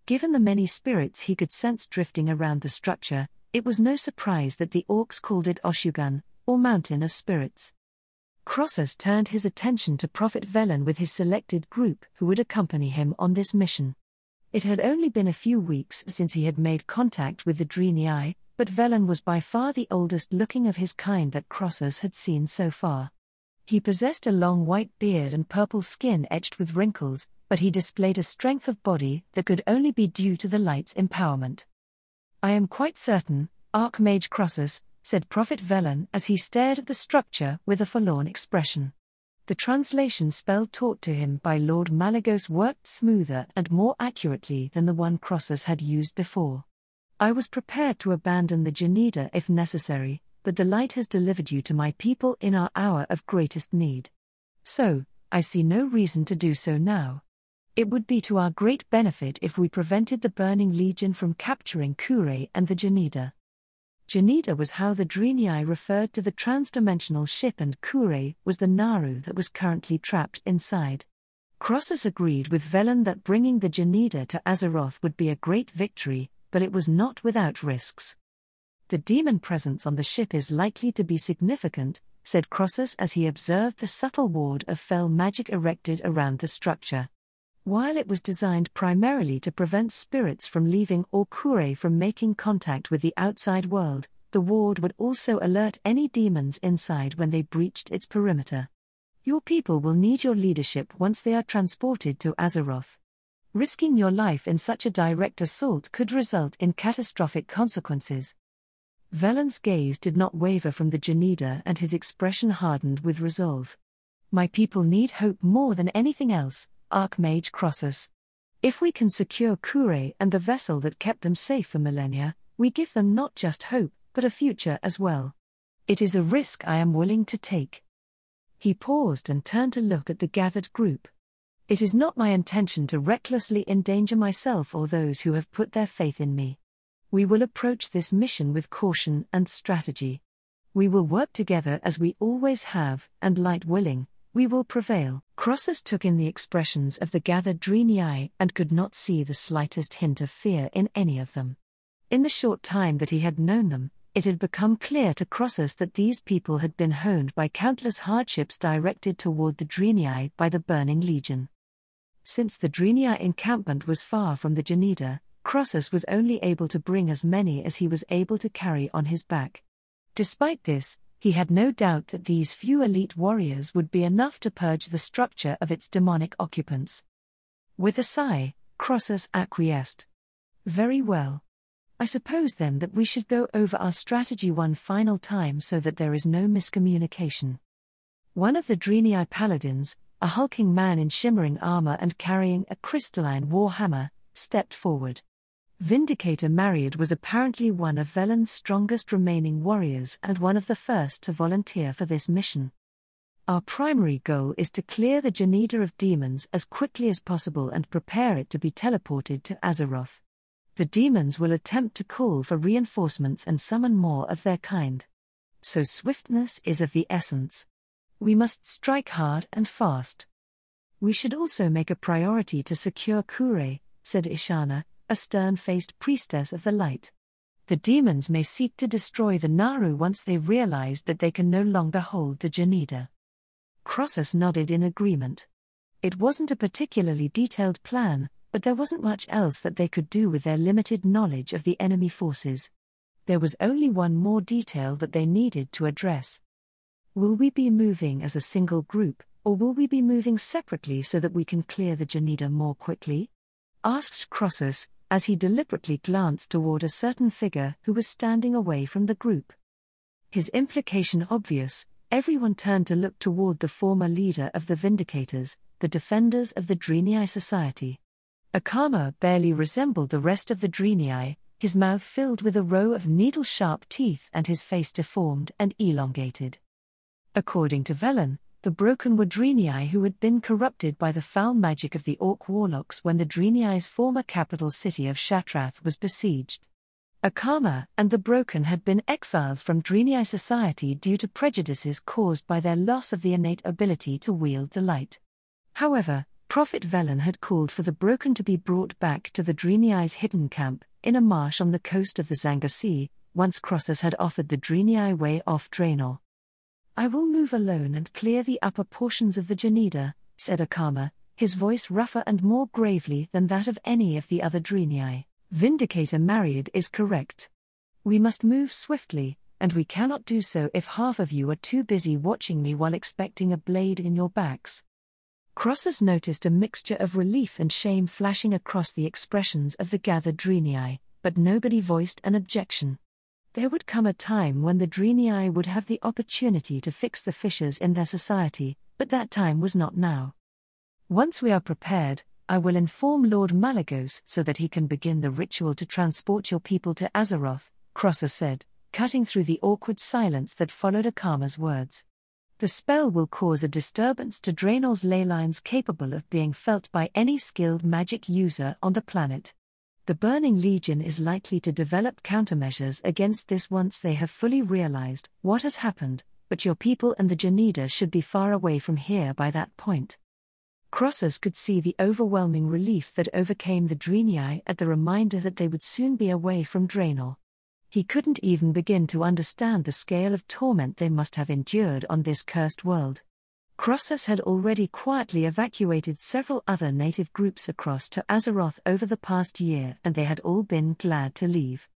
Given the many spirits he could sense drifting around the structure, it was no surprise that the orcs called it Oshugan, or Mountain of Spirits. Crossus turned his attention to Prophet Velen with his selected group who would accompany him on this mission. It had only been a few weeks since he had made contact with the Draenei, but Velen was by far the oldest looking of his kind that Crossus had seen so far. He possessed a long white beard and purple skin etched with wrinkles, but he displayed a strength of body that could only be due to the light's empowerment. "I am quite certain, Archmage Crossus," said Prophet Velen as he stared at the structure with a forlorn expression. The translation spell taught to him by Lord Malygos worked smoother and more accurately than the one Crossus had used before. "I was prepared to abandon the Geneda if necessary, but the light has delivered you to my people in our hour of greatest need. So, I see no reason to do so now. It would be to our great benefit if we prevented the Burning Legion from capturing Kure and the Geneda." Geneda was how the Draenei referred to the transdimensional ship, and Kure was the Naru that was currently trapped inside. Crossus agreed with Velen that bringing the Geneda to Azeroth would be a great victory, but it was not without risks. "The demon presence on the ship is likely to be significant," said Crossus as he observed the subtle ward of fell magic erected around the structure. While it was designed primarily to prevent spirits from leaving or Kure from making contact with the outside world, the ward would also alert any demons inside when they breached its perimeter. Your people will need your leadership once they are transported to Azeroth. Risking your life in such a direct assault could result in catastrophic consequences. Velen's gaze did not waver from the Janida, and his expression hardened with resolve. My people need hope more than anything else, Archmage Crossus. If we can secure Kure and the vessel that kept them safe for millennia, we give them not just hope, but a future as well. It is a risk I am willing to take. He paused and turned to look at the gathered group. It is not my intention to recklessly endanger myself or those who have put their faith in me. We will approach this mission with caution and strategy. We will work together as we always have, and light willing, we will prevail. Crossus took in the expressions of the gathered Draenei and could not see the slightest hint of fear in any of them. In the short time that he had known them, it had become clear to Crossus that these people had been honed by countless hardships directed toward the Draenei by the Burning Legion. Since the Draenei encampment was far from the Janida, Crossus was only able to bring as many as he was able to carry on his back. Despite this, he had no doubt that these few elite warriors would be enough to purge the structure of its demonic occupants. With a sigh, Crossus acquiesced. Very well. I suppose then that we should go over our strategy one final time so that there is no miscommunication. One of the Draenei paladins, a hulking man in shimmering armor and carrying a crystalline warhammer, stepped forward. Vindicator Mariad was apparently one of Velen's strongest remaining warriors and one of the first to volunteer for this mission. Our primary goal is to clear the Janida of demons as quickly as possible and prepare it to be teleported to Azeroth. The demons will attempt to call for reinforcements and summon more of their kind. So swiftness is of the essence. We must strike hard and fast. We should also make a priority to secure Kure, said Ishana, a stern-faced priestess of the light. The demons may seek to destroy the Naru once they realize that they can no longer hold the Janida. Crossus nodded in agreement. It wasn't a particularly detailed plan, but there wasn't much else that they could do with their limited knowledge of the enemy forces. There was only one more detail that they needed to address. Will we be moving as a single group, or will we be moving separately so that we can clear the Janida more quickly? Asked Crossus, as he deliberately glanced toward a certain figure who was standing away from the group. His implication obvious, everyone turned to look toward the former leader of the Vindicators, the defenders of the Draenei Society. Akama barely resembled the rest of the Draenei, his mouth filled with a row of needle-sharp teeth and his face deformed and elongated. According to Velen, the broken were Draenei who had been corrupted by the foul magic of the Orc warlocks when the Draenei's former capital city of Shatrath was besieged. Akama and the broken had been exiled from Draenei society due to prejudices caused by their loss of the innate ability to wield the light. However, Prophet Velen had called for the broken to be brought back to the Draenei's hidden camp, in a marsh on the coast of the Zanga Sea, once Crossus had offered the Draenei way off Draenor. I will move alone and clear the upper portions of the Janida, said Akama, his voice rougher and more gravely than that of any of the other Draenei. Vindicator Mariad is correct. We must move swiftly, and we cannot do so if half of you are too busy watching me while expecting a blade in your backs. Crossus noticed a mixture of relief and shame flashing across the expressions of the gathered Draenei, but nobody voiced an objection. There would come a time when the Draenei would have the opportunity to fix the fissures in their society, but that time was not now. Once we are prepared, I will inform Lord Malagos so that he can begin the ritual to transport your people to Azeroth, Crossus said, cutting through the awkward silence that followed Akama's words. The spell will cause a disturbance to Draenor's ley lines capable of being felt by any skilled magic user on the planet. The Burning Legion is likely to develop countermeasures against this once they have fully realized what has happened, but your people and the Janida should be far away from here by that point. Crossus could see the overwhelming relief that overcame the Draenei at the reminder that they would soon be away from Draenor. He couldn't even begin to understand the scale of torment they must have endured on this cursed world. Croesus had already quietly evacuated several other native groups across to Azeroth over the past year, and they had all been glad to leave.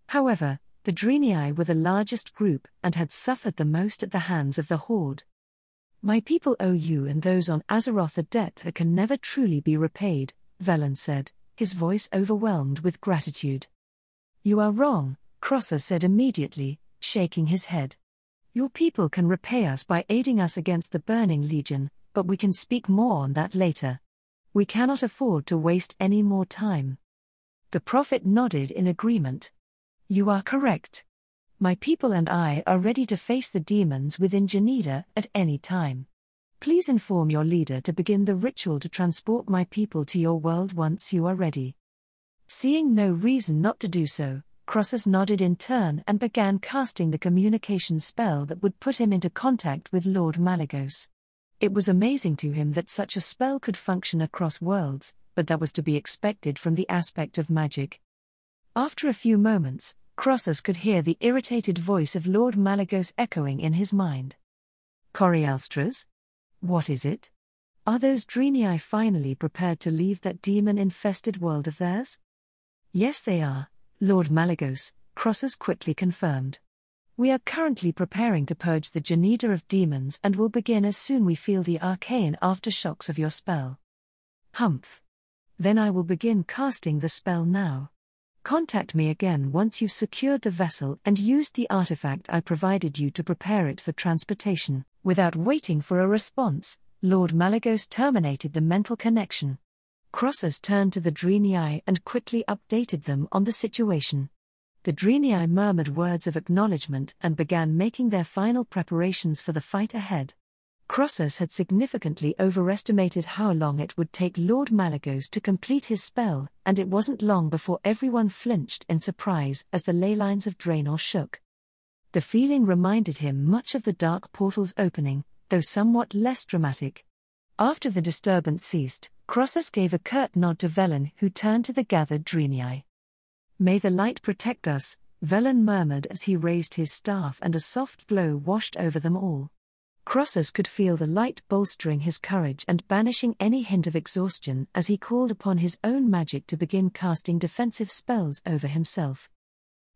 However, the Draenei were the largest group and had suffered the most at the hands of the Horde. "My people owe you and those on Azeroth a debt that can never truly be repaid," Velen said, his voice overwhelmed with gratitude. "You are wrong," Croesus said immediately, shaking his head. "Your people can repay us by aiding us against the Burning Legion, but we can speak more on that later. We cannot afford to waste any more time." The prophet nodded in agreement. "You are correct. My people and I are ready to face the demons within Genida at any time. Please inform your leader to begin the ritual to transport my people to your world once you are ready." Seeing no reason not to do so, Croesus nodded in turn and began casting the communication spell that would put him into contact with Lord Malygos. It was amazing to him that such a spell could function across worlds, but that was to be expected from the aspect of magic. After a few moments, Croesus could hear the irritated voice of Lord Malygos echoing in his mind. "Corialstras? What is it? Are those Draenei finally prepared to leave that demon-infested world of theirs?" "Yes, they are, Lord Malygos," Croesus quickly confirmed. "We are currently preparing to purge the Genida of demons and will begin as soon we feel the arcane aftershocks of your spell." "Humph. Then I will begin casting the spell now. Contact me again once you've secured the vessel and used the artifact I provided you to prepare it for transportation." Without waiting for a response, Lord Malygos terminated the mental connection. Croesus turned to the Draenei and quickly updated them on the situation. The Draenei murmured words of acknowledgement and began making their final preparations for the fight ahead. Croesus had significantly overestimated how long it would take Lord Malygos to complete his spell, and it wasn't long before everyone flinched in surprise as the ley lines of Draenor shook. The feeling reminded him much of the dark portal's opening, though somewhat less dramatic. After the disturbance ceased, Croesus gave a curt nod to Velen, who turned to the gathered Draenei. "May the light protect us," Velen murmured as he raised his staff, and a soft glow washed over them all. Croesus could feel the light bolstering his courage and banishing any hint of exhaustion as he called upon his own magic to begin casting defensive spells over himself.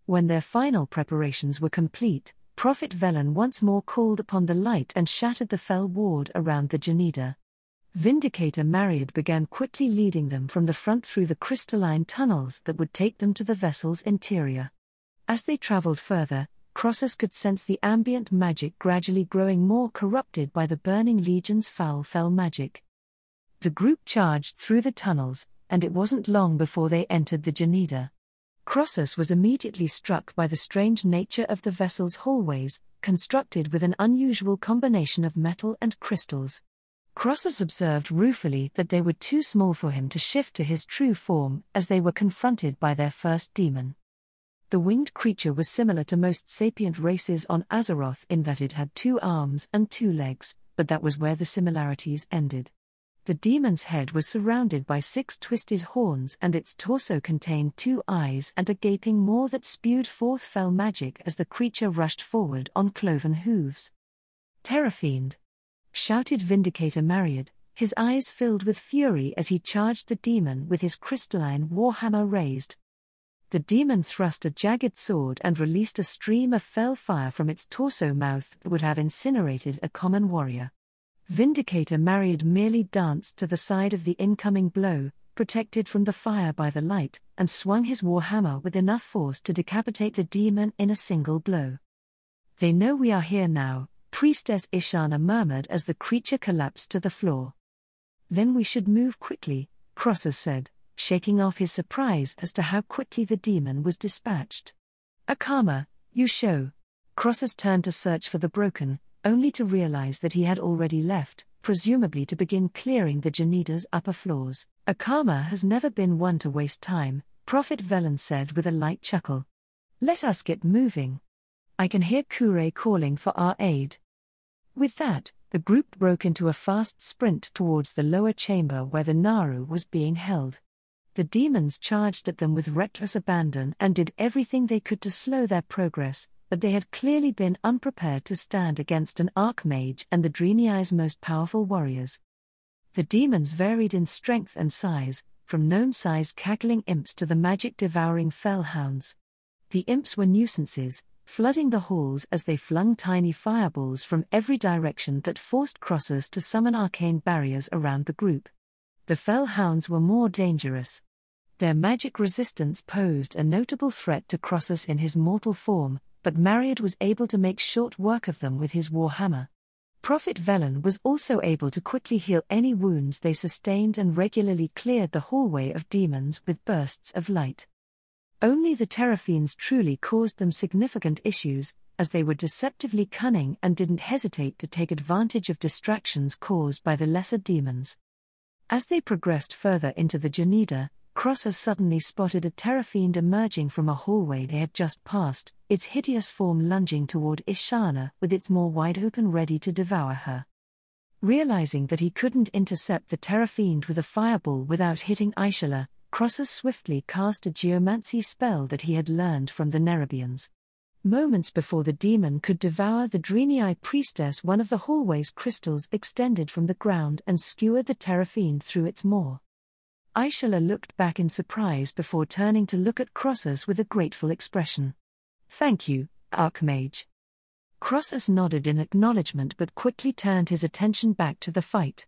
When their final preparations were complete, Prophet Velen once more called upon the light and shattered the fell ward around the Genida. Vindicator Mariad began quickly leading them from the front through the crystalline tunnels that would take them to the vessel's interior. As they traveled further, Croesus could sense the ambient magic gradually growing more corrupted by the Burning Legion's foul fell magic. The group charged through the tunnels, and it wasn't long before they entered the Genida. Croesus was immediately struck by the strange nature of the vessel's hallways, constructed with an unusual combination of metal and crystals. Croesus observed ruefully that they were too small for him to shift to his true form as they were confronted by their first demon. The winged creature was similar to most sapient races on Azeroth in that it had 2 arms and 2 legs, but that was where the similarities ended. The demon's head was surrounded by 6 twisted horns, and its torso contained 2 eyes and a gaping maw that spewed forth fell magic as the creature rushed forward on cloven hooves. "Terrafiend!" shouted Vindicator Mariad, his eyes filled with fury as he charged the demon with his crystalline warhammer raised. The demon thrust a jagged sword and released a stream of fell fire from its torso mouth that would have incinerated a common warrior. Vindicator Mariad merely danced to the side of the incoming blow, protected from the fire by the light, and swung his warhammer with enough force to decapitate the demon in a single blow. "They know we are here now," Priestess Ishana murmured as the creature collapsed to the floor. "Then we should move quickly," Croesus said, shaking off his surprise as to how quickly the demon was dispatched. "Akama, you show." Croesus turned to search for the broken, only to realize that he had already left, presumably to begin clearing the Genida's upper floors. "Akama has never been one to waste time," Prophet Velen said with a light chuckle. "Let us get moving. I can hear Kure calling for our aid." With that, the group broke into a fast sprint towards the lower chamber where the Naru was being held. The demons charged at them with reckless abandon and did everything they could to slow their progress, but they had clearly been unprepared to stand against an archmage and the Dreniai's most powerful warriors. The demons varied in strength and size, from gnome-sized cackling imps to the magic-devouring fellhounds. The imps were nuisances, flooding the halls as they flung tiny fireballs from every direction that forced Crossers to summon arcane barriers around the group. The fellhounds were more dangerous. Their magic resistance posed a notable threat to Crossers in his mortal form, but Mariad was able to make short work of them with his warhammer. Prophet Velen was also able to quickly heal any wounds they sustained and regularly cleared the hallway of demons with bursts of light. Only the Terrafiends truly caused them significant issues, as they were deceptively cunning and didn't hesitate to take advantage of distractions caused by the lesser demons. As they progressed further into the Janida, Crossers suddenly spotted a Terrafiend emerging from a hallway they had just passed, its hideous form lunging toward Ishana with its maw wide open ready to devour her. Realizing that he couldn't intercept the Terrafiend with a fireball without hitting Aishala, Crossers swiftly cast a geomancy spell that he had learned from the Nerubians. Moments before the demon could devour the Dreniai priestess, one of the hallway's crystals extended from the ground and skewered the Terrafiend through its maw. Aishala looked back in surprise before turning to look at Crossers with a grateful expression. "Thank you, Archmage." Crossers nodded in acknowledgement but quickly turned his attention back to the fight.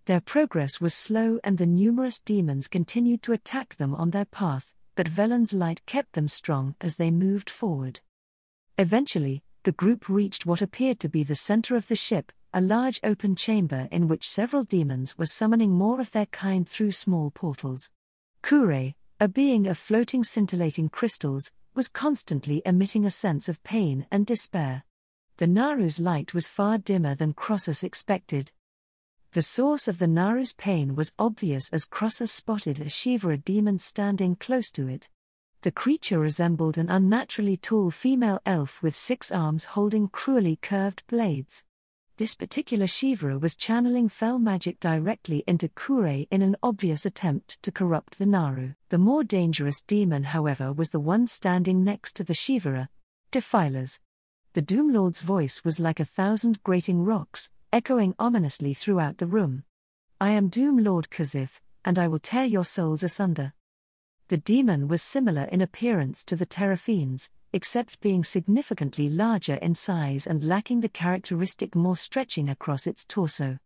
Their progress was slow and the numerous demons continued to attack them on their path, but Velen's light kept them strong as they moved forward. Eventually, the group reached what appeared to be the center of the ship, a large open chamber in which several demons were summoning more of their kind through small portals. Kure, a being of floating scintillating crystals, was constantly emitting a sense of pain and despair. The Naru's light was far dimmer than Crossers expected. The source of the Naru's pain was obvious as Crossers spotted a Shivara demon standing close to it. The creature resembled an unnaturally tall female elf with 6 arms holding cruelly curved blades. This particular Shivara was channeling fell magic directly into Kure in an obvious attempt to corrupt the Naru. The more dangerous demon, however, was the one standing next to the Shivara, Defilers. The Doomlord's voice was like 1,000 grating rocks, echoing ominously throughout the room. "I am Doomlord Kazith, and I will tear your souls asunder." The demon was similar in appearance to the Terrafiends, except being significantly larger in size and lacking the characteristic maw stretching across its torso.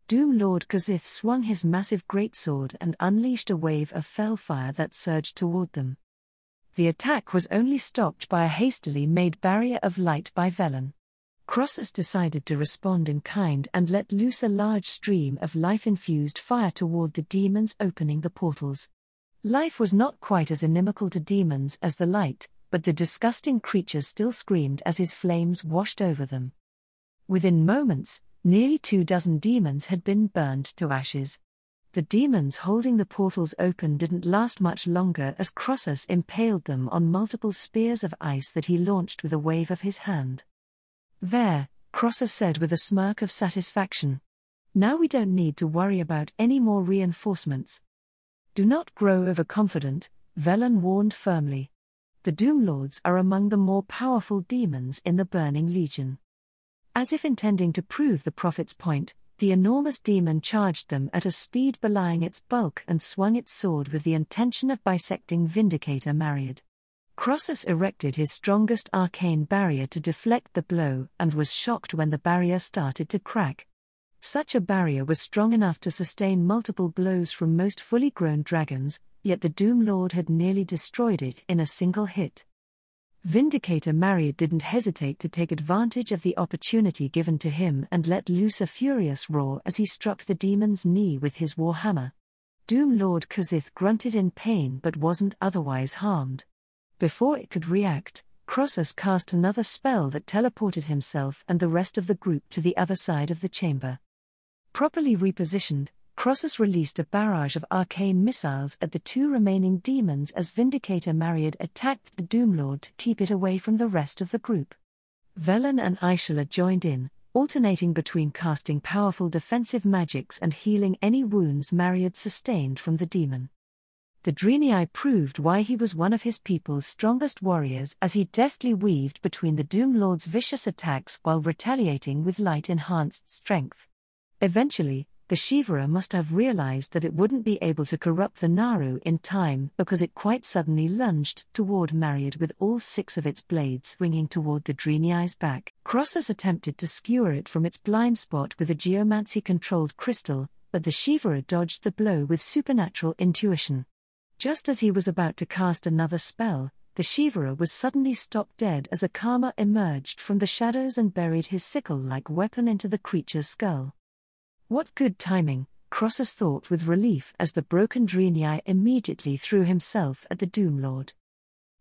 Doomlord Kazith swung his massive greatsword and unleashed a wave of fellfire that surged toward them. The attack was only stopped by a hastily made barrier of light by Velen. Crossers decided to respond in kind and let loose a large stream of life-infused fire toward the demons opening the portals. Life was not quite as inimical to demons as the light, but the disgusting creatures still screamed as his flames washed over them. Within moments, nearly 24 demons had been burned to ashes. The demons holding the portals open didn't last much longer as Crossers impaled them on multiple spears of ice that he launched with a wave of his hand. "There," Crossers said with a smirk of satisfaction. "Now we don't need to worry about any more reinforcements." "Do not grow overconfident," Velen warned firmly. "The Doomlords are among the more powerful demons in the Burning Legion." As if intending to prove the prophet's point, the enormous demon charged them at a speed belying its bulk and swung its sword with the intention of bisecting Vindicator Mariad. Crossers erected his strongest arcane barrier to deflect the blow and was shocked when the barrier started to crack. Such a barrier was strong enough to sustain multiple blows from most fully grown dragons, yet the Doomlord had nearly destroyed it in a single hit. Vindicator Mariad didn't hesitate to take advantage of the opportunity given to him and let loose a furious roar as he struck the demon's knee with his warhammer. Doomlord Kazith grunted in pain but wasn't otherwise harmed. Before it could react, Crossers cast another spell that teleported himself and the rest of the group to the other side of the chamber. Properly repositioned, Crossers released a barrage of arcane missiles at the 2 remaining demons as Vindicator Mariad attacked the Doomlord to keep it away from the rest of the group. Velen and Aishala joined in, alternating between casting powerful defensive magics and healing any wounds Mariad sustained from the demon. The Draenei proved why he was one of his people's strongest warriors as he deftly weaved between the Doom Lord's vicious attacks while retaliating with light-enhanced strength. Eventually, the Shivara must have realized that it wouldn't be able to corrupt the Naru in time because it quite suddenly lunged toward Mariad with all 6 of its blades swinging toward the Draenei's back. Crossus attempted to skewer it from its blind spot with a geomancy-controlled crystal, but the Shivara dodged the blow with supernatural intuition. Just as he was about to cast another spell, the Shivara was suddenly stopped dead as a Karma emerged from the shadows and buried his sickle-like weapon into the creature's skull. What good timing, Crossus thought with relief as the broken Draenei immediately threw himself at the Doom Lord.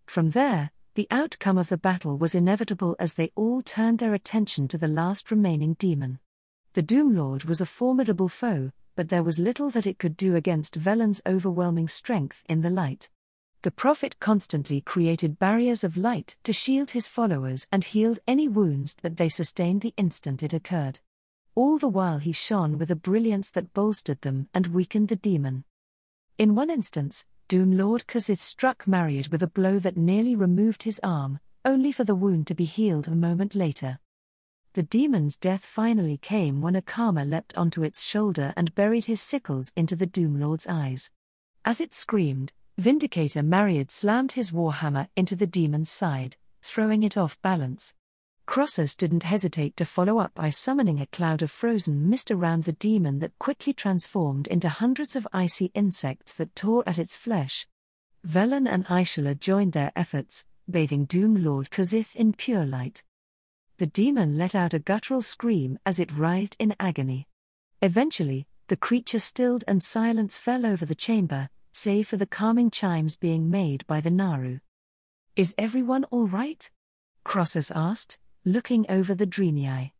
From there, the outcome of the battle was inevitable as they all turned their attention to the last remaining demon. The Doom Lord was a formidable foe, but there was little that it could do against Velen's overwhelming strength in the light. The prophet constantly created barriers of light to shield his followers and healed any wounds that they sustained the instant it occurred. All the while he shone with a brilliance that bolstered them and weakened the demon. In one instance, Doom Lord Kazith struck Mariad with a blow that nearly removed his arm, only for the wound to be healed a moment later. The demon's death finally came when a Karma leapt onto its shoulder and buried his sickles into the Doom Lord's eyes. As it screamed, Vindicator Mariad slammed his warhammer into the demon's side, throwing it off balance. Crossus didn't hesitate to follow up by summoning a cloud of frozen mist around the demon that quickly transformed into hundreds of icy insects that tore at its flesh. Velen and Aishala joined their efforts, bathing Doom Lord Kazith in pure light. The demon let out a guttural scream as it writhed in agony. Eventually, the creature stilled and silence fell over the chamber, save for the calming chimes being made by the Naru. "Is everyone all right?" Crossus asked, looking over the Draenei.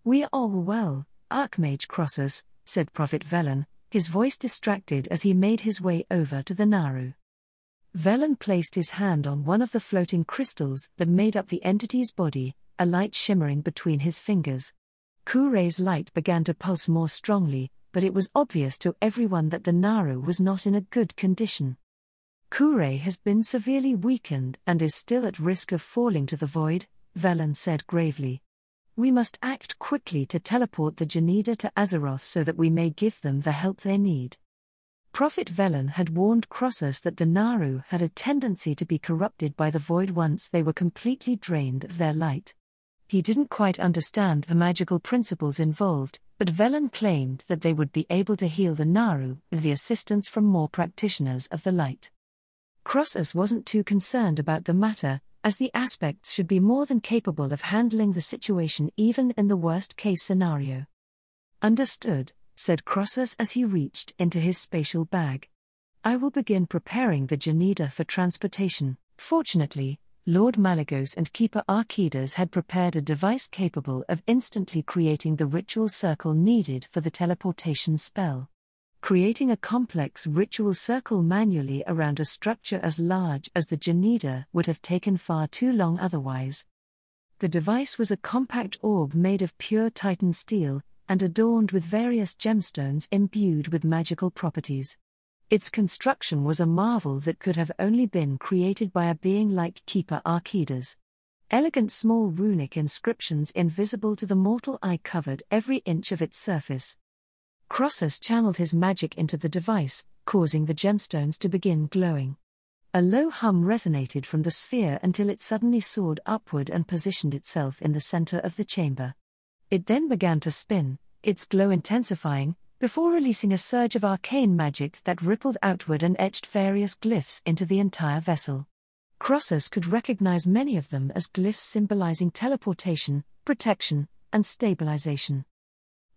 "We are all well, Archmage Crossus," said Prophet Velen, his voice distracted as he made his way over to the Naru. Velen placed his hand on one of the floating crystals that made up the entity's body, a light shimmering between his fingers. Kurei's light began to pulse more strongly, but it was obvious to everyone that the Naru was not in a good condition. "Kurei has been severely weakened and is still at risk of falling to the void," Velen said gravely. "We must act quickly to teleport the Janida to Azeroth so that we may give them the help they need." Prophet Velen had warned Crossus that the Naru had a tendency to be corrupted by the void once they were completely drained of their light. He didn't quite understand the magical principles involved, but Velen claimed that they would be able to heal the Naru with the assistance from more practitioners of the light. Crossus wasn't too concerned about the matter, as the aspects should be more than capable of handling the situation even in the worst-case scenario. "Understood," said Crossus as he reached into his spatial bag. "I will begin preparing the Janida for transportation." Fortunately, Lord Malygos and Keeper Archidas had prepared a device capable of instantly creating the ritual circle needed for the teleportation spell. Creating a complex ritual circle manually around a structure as large as the Janida would have taken far too long otherwise. The device was a compact orb made of pure Titan steel, and adorned with various gemstones imbued with magical properties. Its construction was a marvel that could have only been created by a being like Keeper Archidas. Elegant small runic inscriptions invisible to the mortal eye covered every inch of its surface. Crossus channeled his magic into the device, causing the gemstones to begin glowing. A low hum resonated from the sphere until it suddenly soared upward and positioned itself in the center of the chamber. It then began to spin, its glow intensifying, before releasing a surge of arcane magic that rippled outward and etched various glyphs into the entire vessel. Crossus could recognize many of them as glyphs symbolizing teleportation, protection, and stabilization.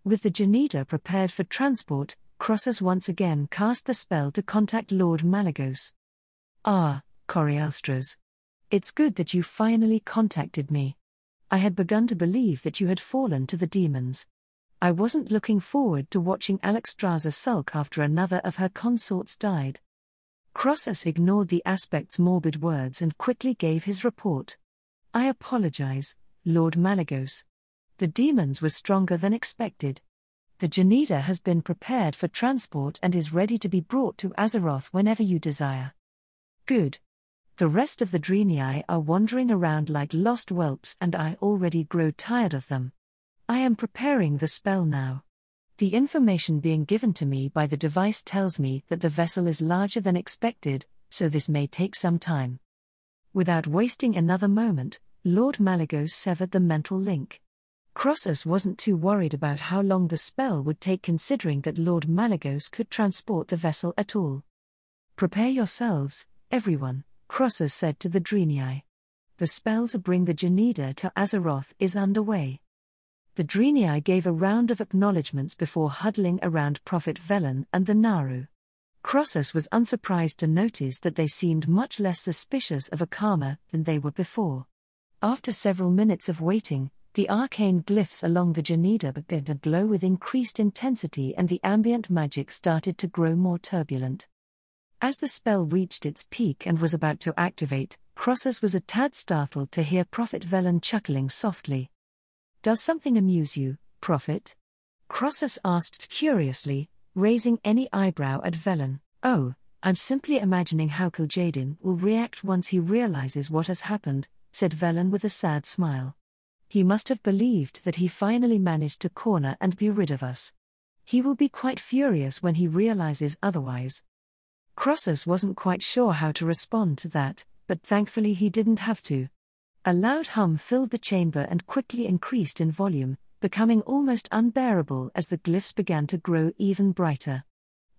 With the Janida prepared for transport, Crossus once again cast the spell to contact Lord Malygos. "Ah, Corialstras. It's good that you finally contacted me. I had begun to believe that you had fallen to the demons. I wasn't looking forward to watching Alexstrasza sulk after another of her consorts died." Crossus ignored the aspect's morbid words and quickly gave his report. "I apologize, Lord Malygos. The demons were stronger than expected. The Janita has been prepared for transport and is ready to be brought to Azeroth whenever you desire. Good. The rest of the Draenei are wandering around like lost whelps and I already grow tired of them. I am preparing the spell now. The information being given to me by the device tells me that the vessel is larger than expected, so this may take some time. Without wasting another moment, Lord Malygos severed the mental link. Crossus wasn't too worried about how long the spell would take considering that Lord Malygos could transport the vessel at all. Prepare yourselves, everyone, Crossus said to the Draenei. The spell to bring the Janita to Azeroth is underway. The Draenei gave a round of acknowledgements before huddling around Prophet Velen and the Naru. Crossus was unsurprised to notice that they seemed much less suspicious of Akama than they were before. After several minutes of waiting, the arcane glyphs along the Janita began to glow with increased intensity and the ambient magic started to grow more turbulent. As the spell reached its peak and was about to activate, Crossus was a tad startled to hear Prophet Velen chuckling softly. "Does something amuse you, Prophet?" Crossus asked curiously, raising any eyebrow at Velen. "Oh, I'm simply imagining how Kil'jaeden will react once he realizes what has happened," said Velen with a sad smile. "He must have believed that he finally managed to corner and be rid of us. He will be quite furious when he realizes otherwise." Crossus wasn't quite sure how to respond to that, but thankfully he didn't have to. A loud hum filled the chamber and quickly increased in volume, becoming almost unbearable as the glyphs began to grow even brighter.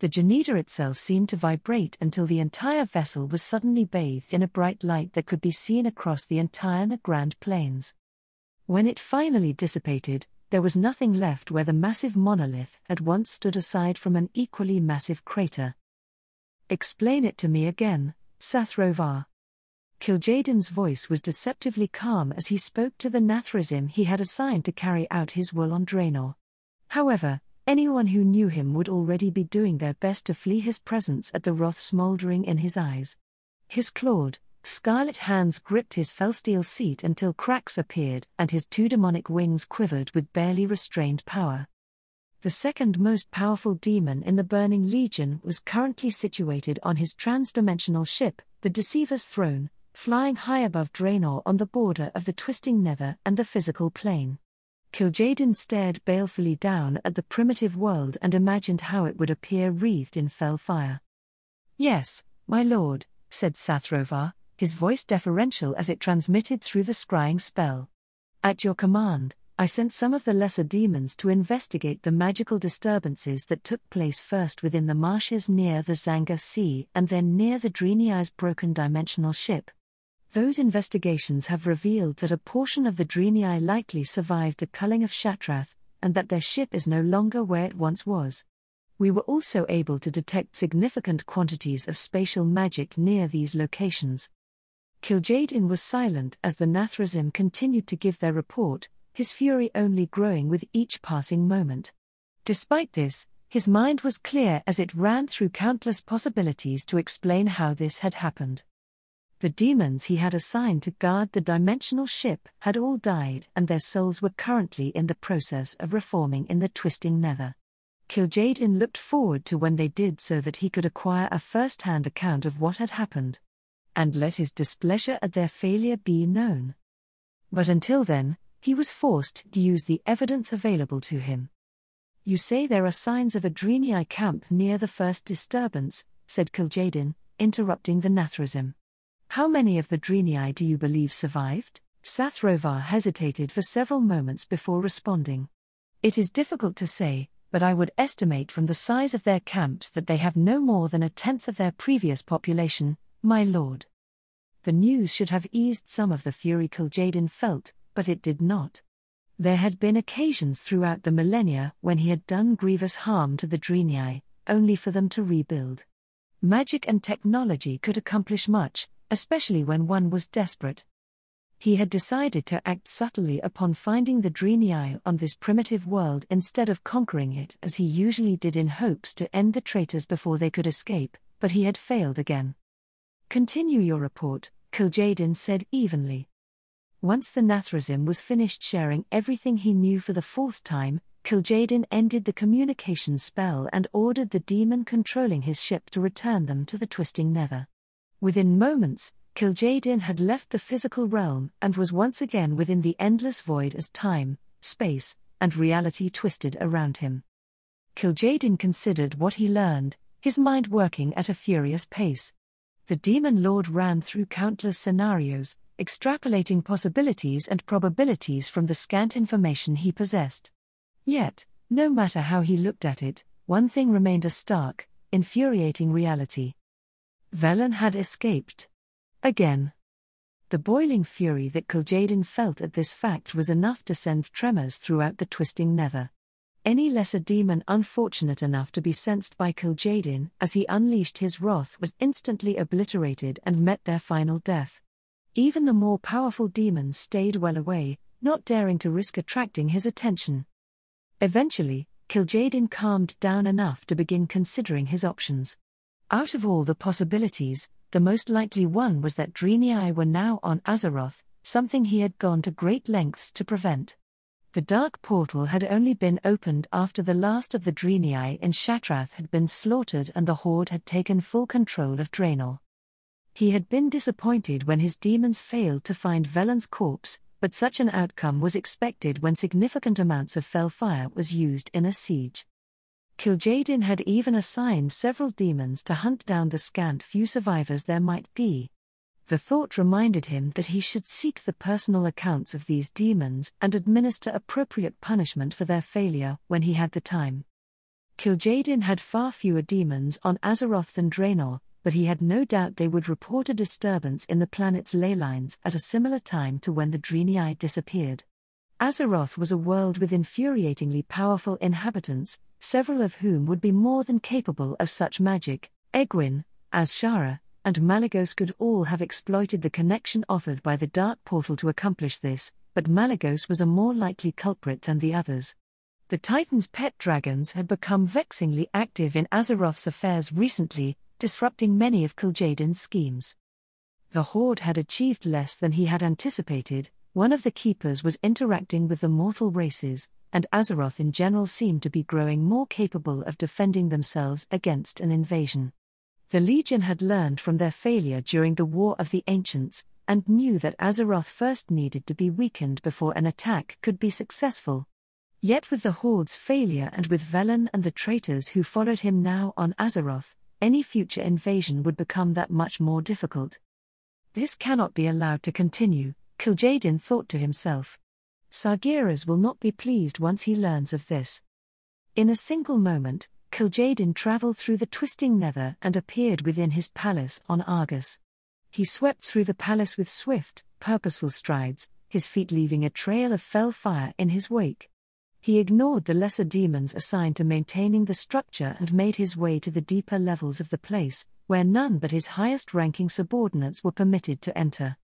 The Janita itself seemed to vibrate until the entire vessel was suddenly bathed in a bright light that could be seen across the entire Grand Plains. When it finally dissipated, there was nothing left where the massive monolith had once stood aside from an equally massive crater. "Explain it to me again, Sathrovar." Kil'jaeden's voice was deceptively calm as he spoke to the Nathrazim he had assigned to carry out his will on Draenor. However, anyone who knew him would already be doing their best to flee his presence at the wrath smoldering in his eyes. His clawed, scarlet hands gripped his felsteel seat until cracks appeared and his two demonic wings quivered with barely restrained power. The second most powerful demon in the Burning Legion was currently situated on his transdimensional ship, the Deceiver's Throne, flying high above Draenor on the border of the twisting nether and the physical plane. Kil'jaeden stared balefully down at the primitive world and imagined how it would appear wreathed in fell fire. "Yes, my lord," said Sathrovar, his voice deferential as it transmitted through the scrying spell. "At your command, I sent some of the lesser demons to investigate the magical disturbances that took place first within the marshes near the Zanga Sea and then near the Draenei's broken dimensional ship. Those investigations have revealed that a portion of the Draenei likely survived the culling of Shatrath, and that their ship is no longer where it once was. We were also able to detect significant quantities of spatial magic near these locations." Kil'jaeden was silent as the Nathrazim continued to give their report, his fury only growing with each passing moment. Despite this, his mind was clear as it ran through countless possibilities to explain how this had happened. The demons he had assigned to guard the dimensional ship had all died and their souls were currently in the process of reforming in the twisting nether. Kil'jaeden looked forward to when they did so that he could acquire a first-hand account of what had happened, and let his displeasure at their failure be known. But until then, he was forced to use the evidence available to him. "You say there are signs of a Draenei camp near the first disturbance," said Kil'jaeden, interrupting the Nathrazim. "How many of the Draenei do you believe survived?" Sathrovar hesitated for several moments before responding. "It is difficult to say, but I would estimate from the size of their camps that they have no more than a tenth of their previous population, my lord." The news should have eased some of the fury Kil'jaeden felt, but it did not. There had been occasions throughout the millennia when he had done grievous harm to the Draenei, only for them to rebuild. Magic and technology could accomplish much, especially when one was desperate. He had decided to act subtly upon finding the Draenei on this primitive world instead of conquering it as he usually did in hopes to end the traitors before they could escape, but he had failed again. "Continue your report," Kil'jaeden said evenly. Once the Nathrazim was finished sharing everything he knew for the fourth time, Kil'jaeden ended the communication spell and ordered the demon controlling his ship to return them to the Twisting Nether. Within moments, Kil'jaeden had left the physical realm and was once again within the endless void as time, space, and reality twisted around him. Kil'jaeden considered what he learned, his mind working at a furious pace. The Demon Lord ran through countless scenarios, extrapolating possibilities and probabilities from the scant information he possessed. Yet, no matter how he looked at it, one thing remained a stark, infuriating reality. Velen had escaped. Again. The boiling fury that Kil'jaeden felt at this fact was enough to send tremors throughout the Twisting Nether. Any lesser demon unfortunate enough to be sensed by Kil'jaeden as he unleashed his wrath was instantly obliterated and met their final death. Even the more powerful demons stayed well away, not daring to risk attracting his attention. Eventually, Kil'jaeden calmed down enough to begin considering his options. Out of all the possibilities, the most likely one was that Draenei were now on Azeroth, something he had gone to great lengths to prevent. The Dark Portal had only been opened after the last of the Draenei in Shattrath had been slaughtered and the Horde had taken full control of Draenor. He had been disappointed when his demons failed to find Velen's corpse, but such an outcome was expected when significant amounts of fell fire was used in a siege. Kil'jaeden had even assigned several demons to hunt down the scant few survivors there might be. The thought reminded him that he should seek the personal accounts of these demons and administer appropriate punishment for their failure when he had the time. Kil'jaeden had far fewer demons on Azeroth than Draenor, but he had no doubt they would report a disturbance in the planet's ley lines at a similar time to when the Draenei disappeared. Azeroth was a world with infuriatingly powerful inhabitants, several of whom would be more than capable of such magic. Egwene, Azshara, and Malygos could all have exploited the connection offered by the Dark Portal to accomplish this, but Malygos was a more likely culprit than the others. The Titan's pet dragons had become vexingly active in Azeroth's affairs recently, disrupting many of Kil'jaeden's schemes. The Horde had achieved less than he had anticipated. One of the keepers was interacting with the mortal races, and Azeroth in general seemed to be growing more capable of defending themselves against an invasion. The Legion had learned from their failure during the War of the Ancients, and knew that Azeroth first needed to be weakened before an attack could be successful. Yet with the Horde's failure and with Velen and the traitors who followed him now on Azeroth, any future invasion would become that much more difficult. This cannot be allowed to continue, Kil'jaeden thought to himself. Sargeras will not be pleased once he learns of this. In a single moment, Kil'jaeden travelled through the Twisting Nether and appeared within his palace on Argus. He swept through the palace with swift, purposeful strides, his feet leaving a trail of fell fire in his wake. He ignored the lesser demons assigned to maintaining the structure and made his way to the deeper levels of the place, where none but his highest-ranking subordinates were permitted to enter.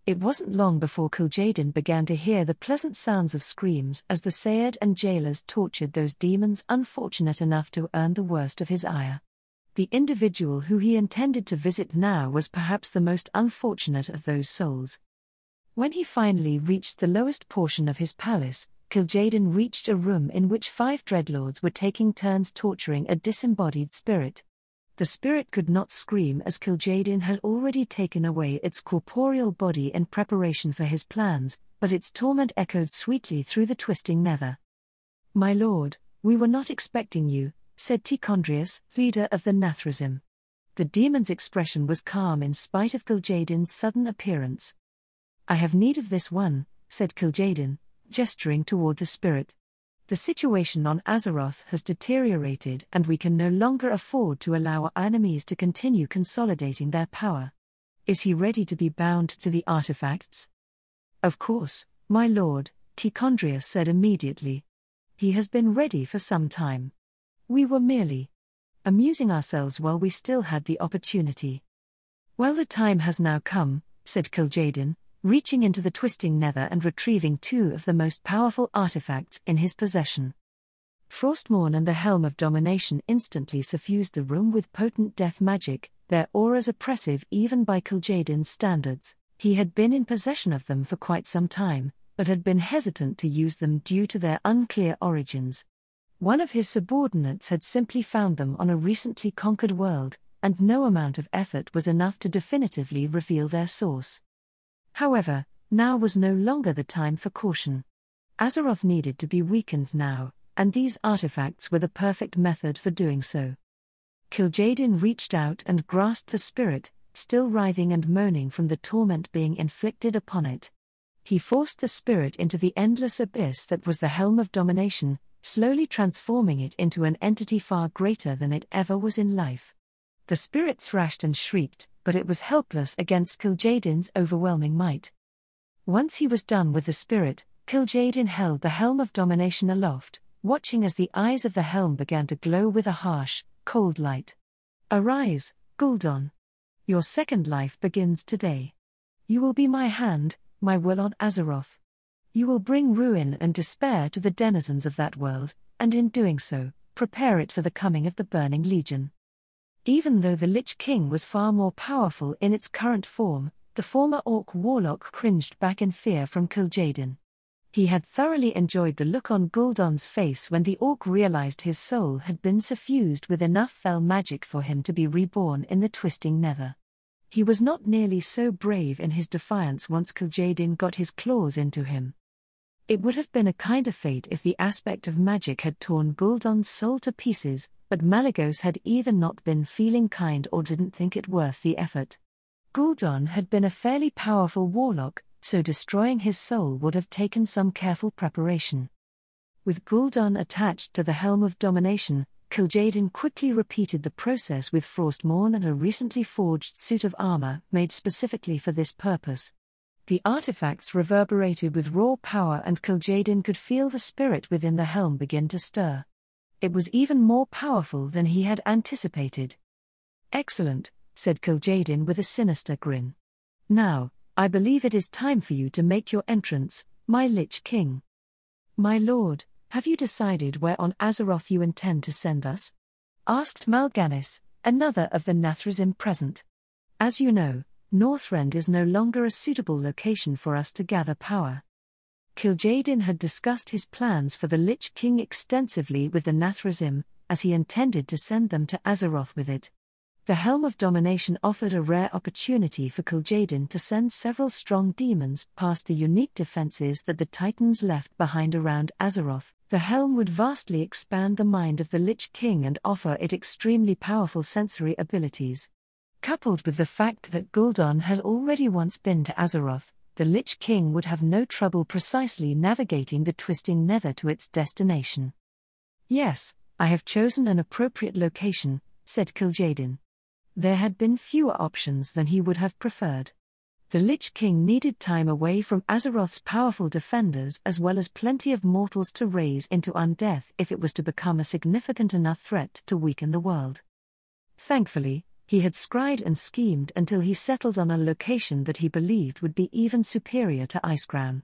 It wasn't long before Kil'jaeden began to hear the pleasant sounds of screams as the Sayed and jailers tortured those demons unfortunate enough to earn the worst of his ire. The individual who he intended to visit now was perhaps the most unfortunate of those souls. When he finally reached the lowest portion of his palace, Kil'jaeden reached a room in which 5 dreadlords were taking turns torturing a disembodied spirit. The spirit could not scream as Kil'jaeden had already taken away its corporeal body in preparation for his plans, but its torment echoed sweetly through the Twisting Nether. "My lord, we were not expecting you," said Tichondrius, leader of the Nathrazim. The demon's expression was calm in spite of Kil'jaeden's sudden appearance. "I have need of this one," said Kil'jaeden, gesturing toward the spirit. "The situation on Azeroth has deteriorated and we can no longer afford to allow our enemies to continue consolidating their power. Is he ready to be bound to the artifacts?" "Of course, my lord," Tichondrius said immediately. "He has been ready for some time. We were merely amusing ourselves while we still had the opportunity." "Well, the time has now come," said Kil'jaeden, reaching into the Twisting Nether and retrieving 2 of the most powerful artifacts in his possession. Frostmourne and the Helm of Domination instantly suffused the room with potent death magic, their auras oppressive even by Kil'jaeden's standards. He had been in possession of them for quite some time, but had been hesitant to use them due to their unclear origins. One of his subordinates had simply found them on a recently conquered world, and no amount of effort was enough to definitively reveal their source. However, now was no longer the time for caution. Azeroth needed to be weakened now, and these artifacts were the perfect method for doing so. Kil'jaeden reached out and grasped the spirit, still writhing and moaning from the torment being inflicted upon it. He forced the spirit into the endless abyss that was the Helm of Domination, slowly transforming it into an entity far greater than it ever was in life. The spirit thrashed and shrieked, but it was helpless against Kil'jaeden's overwhelming might. Once he was done with the spirit, Kil'jaeden held the Helm of Domination aloft, watching as the eyes of the helm began to glow with a harsh, cold light. "Arise, Gul'dan. Your second life begins today. You will be my hand, my will on Azeroth. You will bring ruin and despair to the denizens of that world, and in doing so, prepare it for the coming of the Burning Legion." Even though the Lich King was far more powerful in its current form, the former Orc warlock cringed back in fear from Kil'jaeden. He had thoroughly enjoyed the look on Gul'dan's face when the Orc realized his soul had been suffused with enough fell magic for him to be reborn in the twisting nether. He was not nearly so brave in his defiance once Kil'jaeden got his claws into him. It would have been a kinder fate if the aspect of magic had torn Gul'dan's soul to pieces, but Malygos had either not been feeling kind or didn't think it worth the effort. Gul'dan had been a fairly powerful warlock, so destroying his soul would have taken some careful preparation. With Gul'dan attached to the Helm of Domination, Kil'jaeden quickly repeated the process with Frostmourne and a recently forged suit of armor made specifically for this purpose. The artifacts reverberated with raw power and Kil'jaeden could feel the spirit within the helm begin to stir. It was even more powerful than he had anticipated. "Excellent," said Kil'jaeden with a sinister grin. "Now, I believe it is time for you to make your entrance, my Lich King." "My lord, have you decided where on Azeroth you intend to send us?" asked Mal'Ganis, another of the Nathrezim present. "As you know, Northrend is no longer a suitable location for us to gather power." Kil'jaeden had discussed his plans for the Lich King extensively with the Nathrezim, as he intended to send them to Azeroth with it. The Helm of Domination offered a rare opportunity for Kil'jaeden to send several strong demons past the unique defenses that the Titans left behind around Azeroth. The helm would vastly expand the mind of the Lich King and offer it extremely powerful sensory abilities. Coupled with the fact that Gul'dan had already once been to Azeroth, the Lich King would have no trouble precisely navigating the twisting nether to its destination. "Yes, I have chosen an appropriate location," said Kil'jaeden. There had been fewer options than he would have preferred. The Lich King needed time away from Azeroth's powerful defenders as well as plenty of mortals to raise into undeath if it was to become a significant enough threat to weaken the world. Thankfully, he had scryed and schemed until he settled on a location that he believed would be even superior to Icecrown.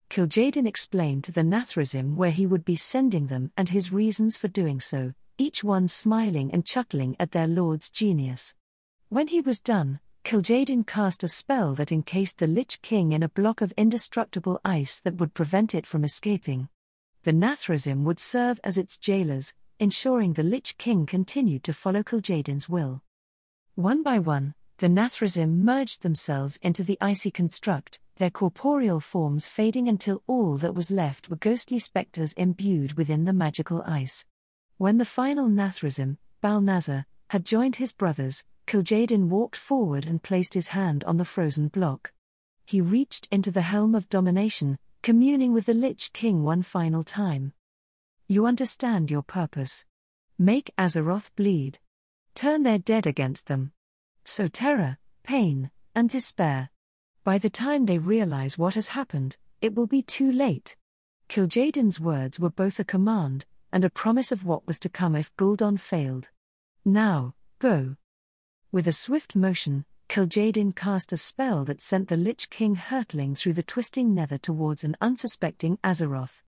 Kil'jaeden explained to the Nathrezim where he would be sending them and his reasons for doing so, each one smiling and chuckling at their lord's genius. When he was done, Kil'jaeden cast a spell that encased the Lich King in a block of indestructible ice that would prevent it from escaping. The Nathrezim would serve as its jailers, ensuring the Lich King continued to follow Kil'jaeden's will. One by one, the Nathrezim merged themselves into the icy construct, their corporeal forms fading until all that was left were ghostly specters imbued within the magical ice. When the final Nathrezim, Balnazar, had joined his brothers, Kil'jaeden walked forward and placed his hand on the frozen block. He reached into the Helm of Domination, communing with the Lich King one final time. "You understand your purpose. Make Azeroth bleed. Turn their dead against them. Sow terror, pain, and despair. By the time they realize what has happened, it will be too late." Kil'jaeden's words were both a command and a promise of what was to come if Gul'dan failed. "Now, go." With a swift motion, Kil'jaeden cast a spell that sent the Lich King hurtling through the twisting nether towards an unsuspecting Azeroth.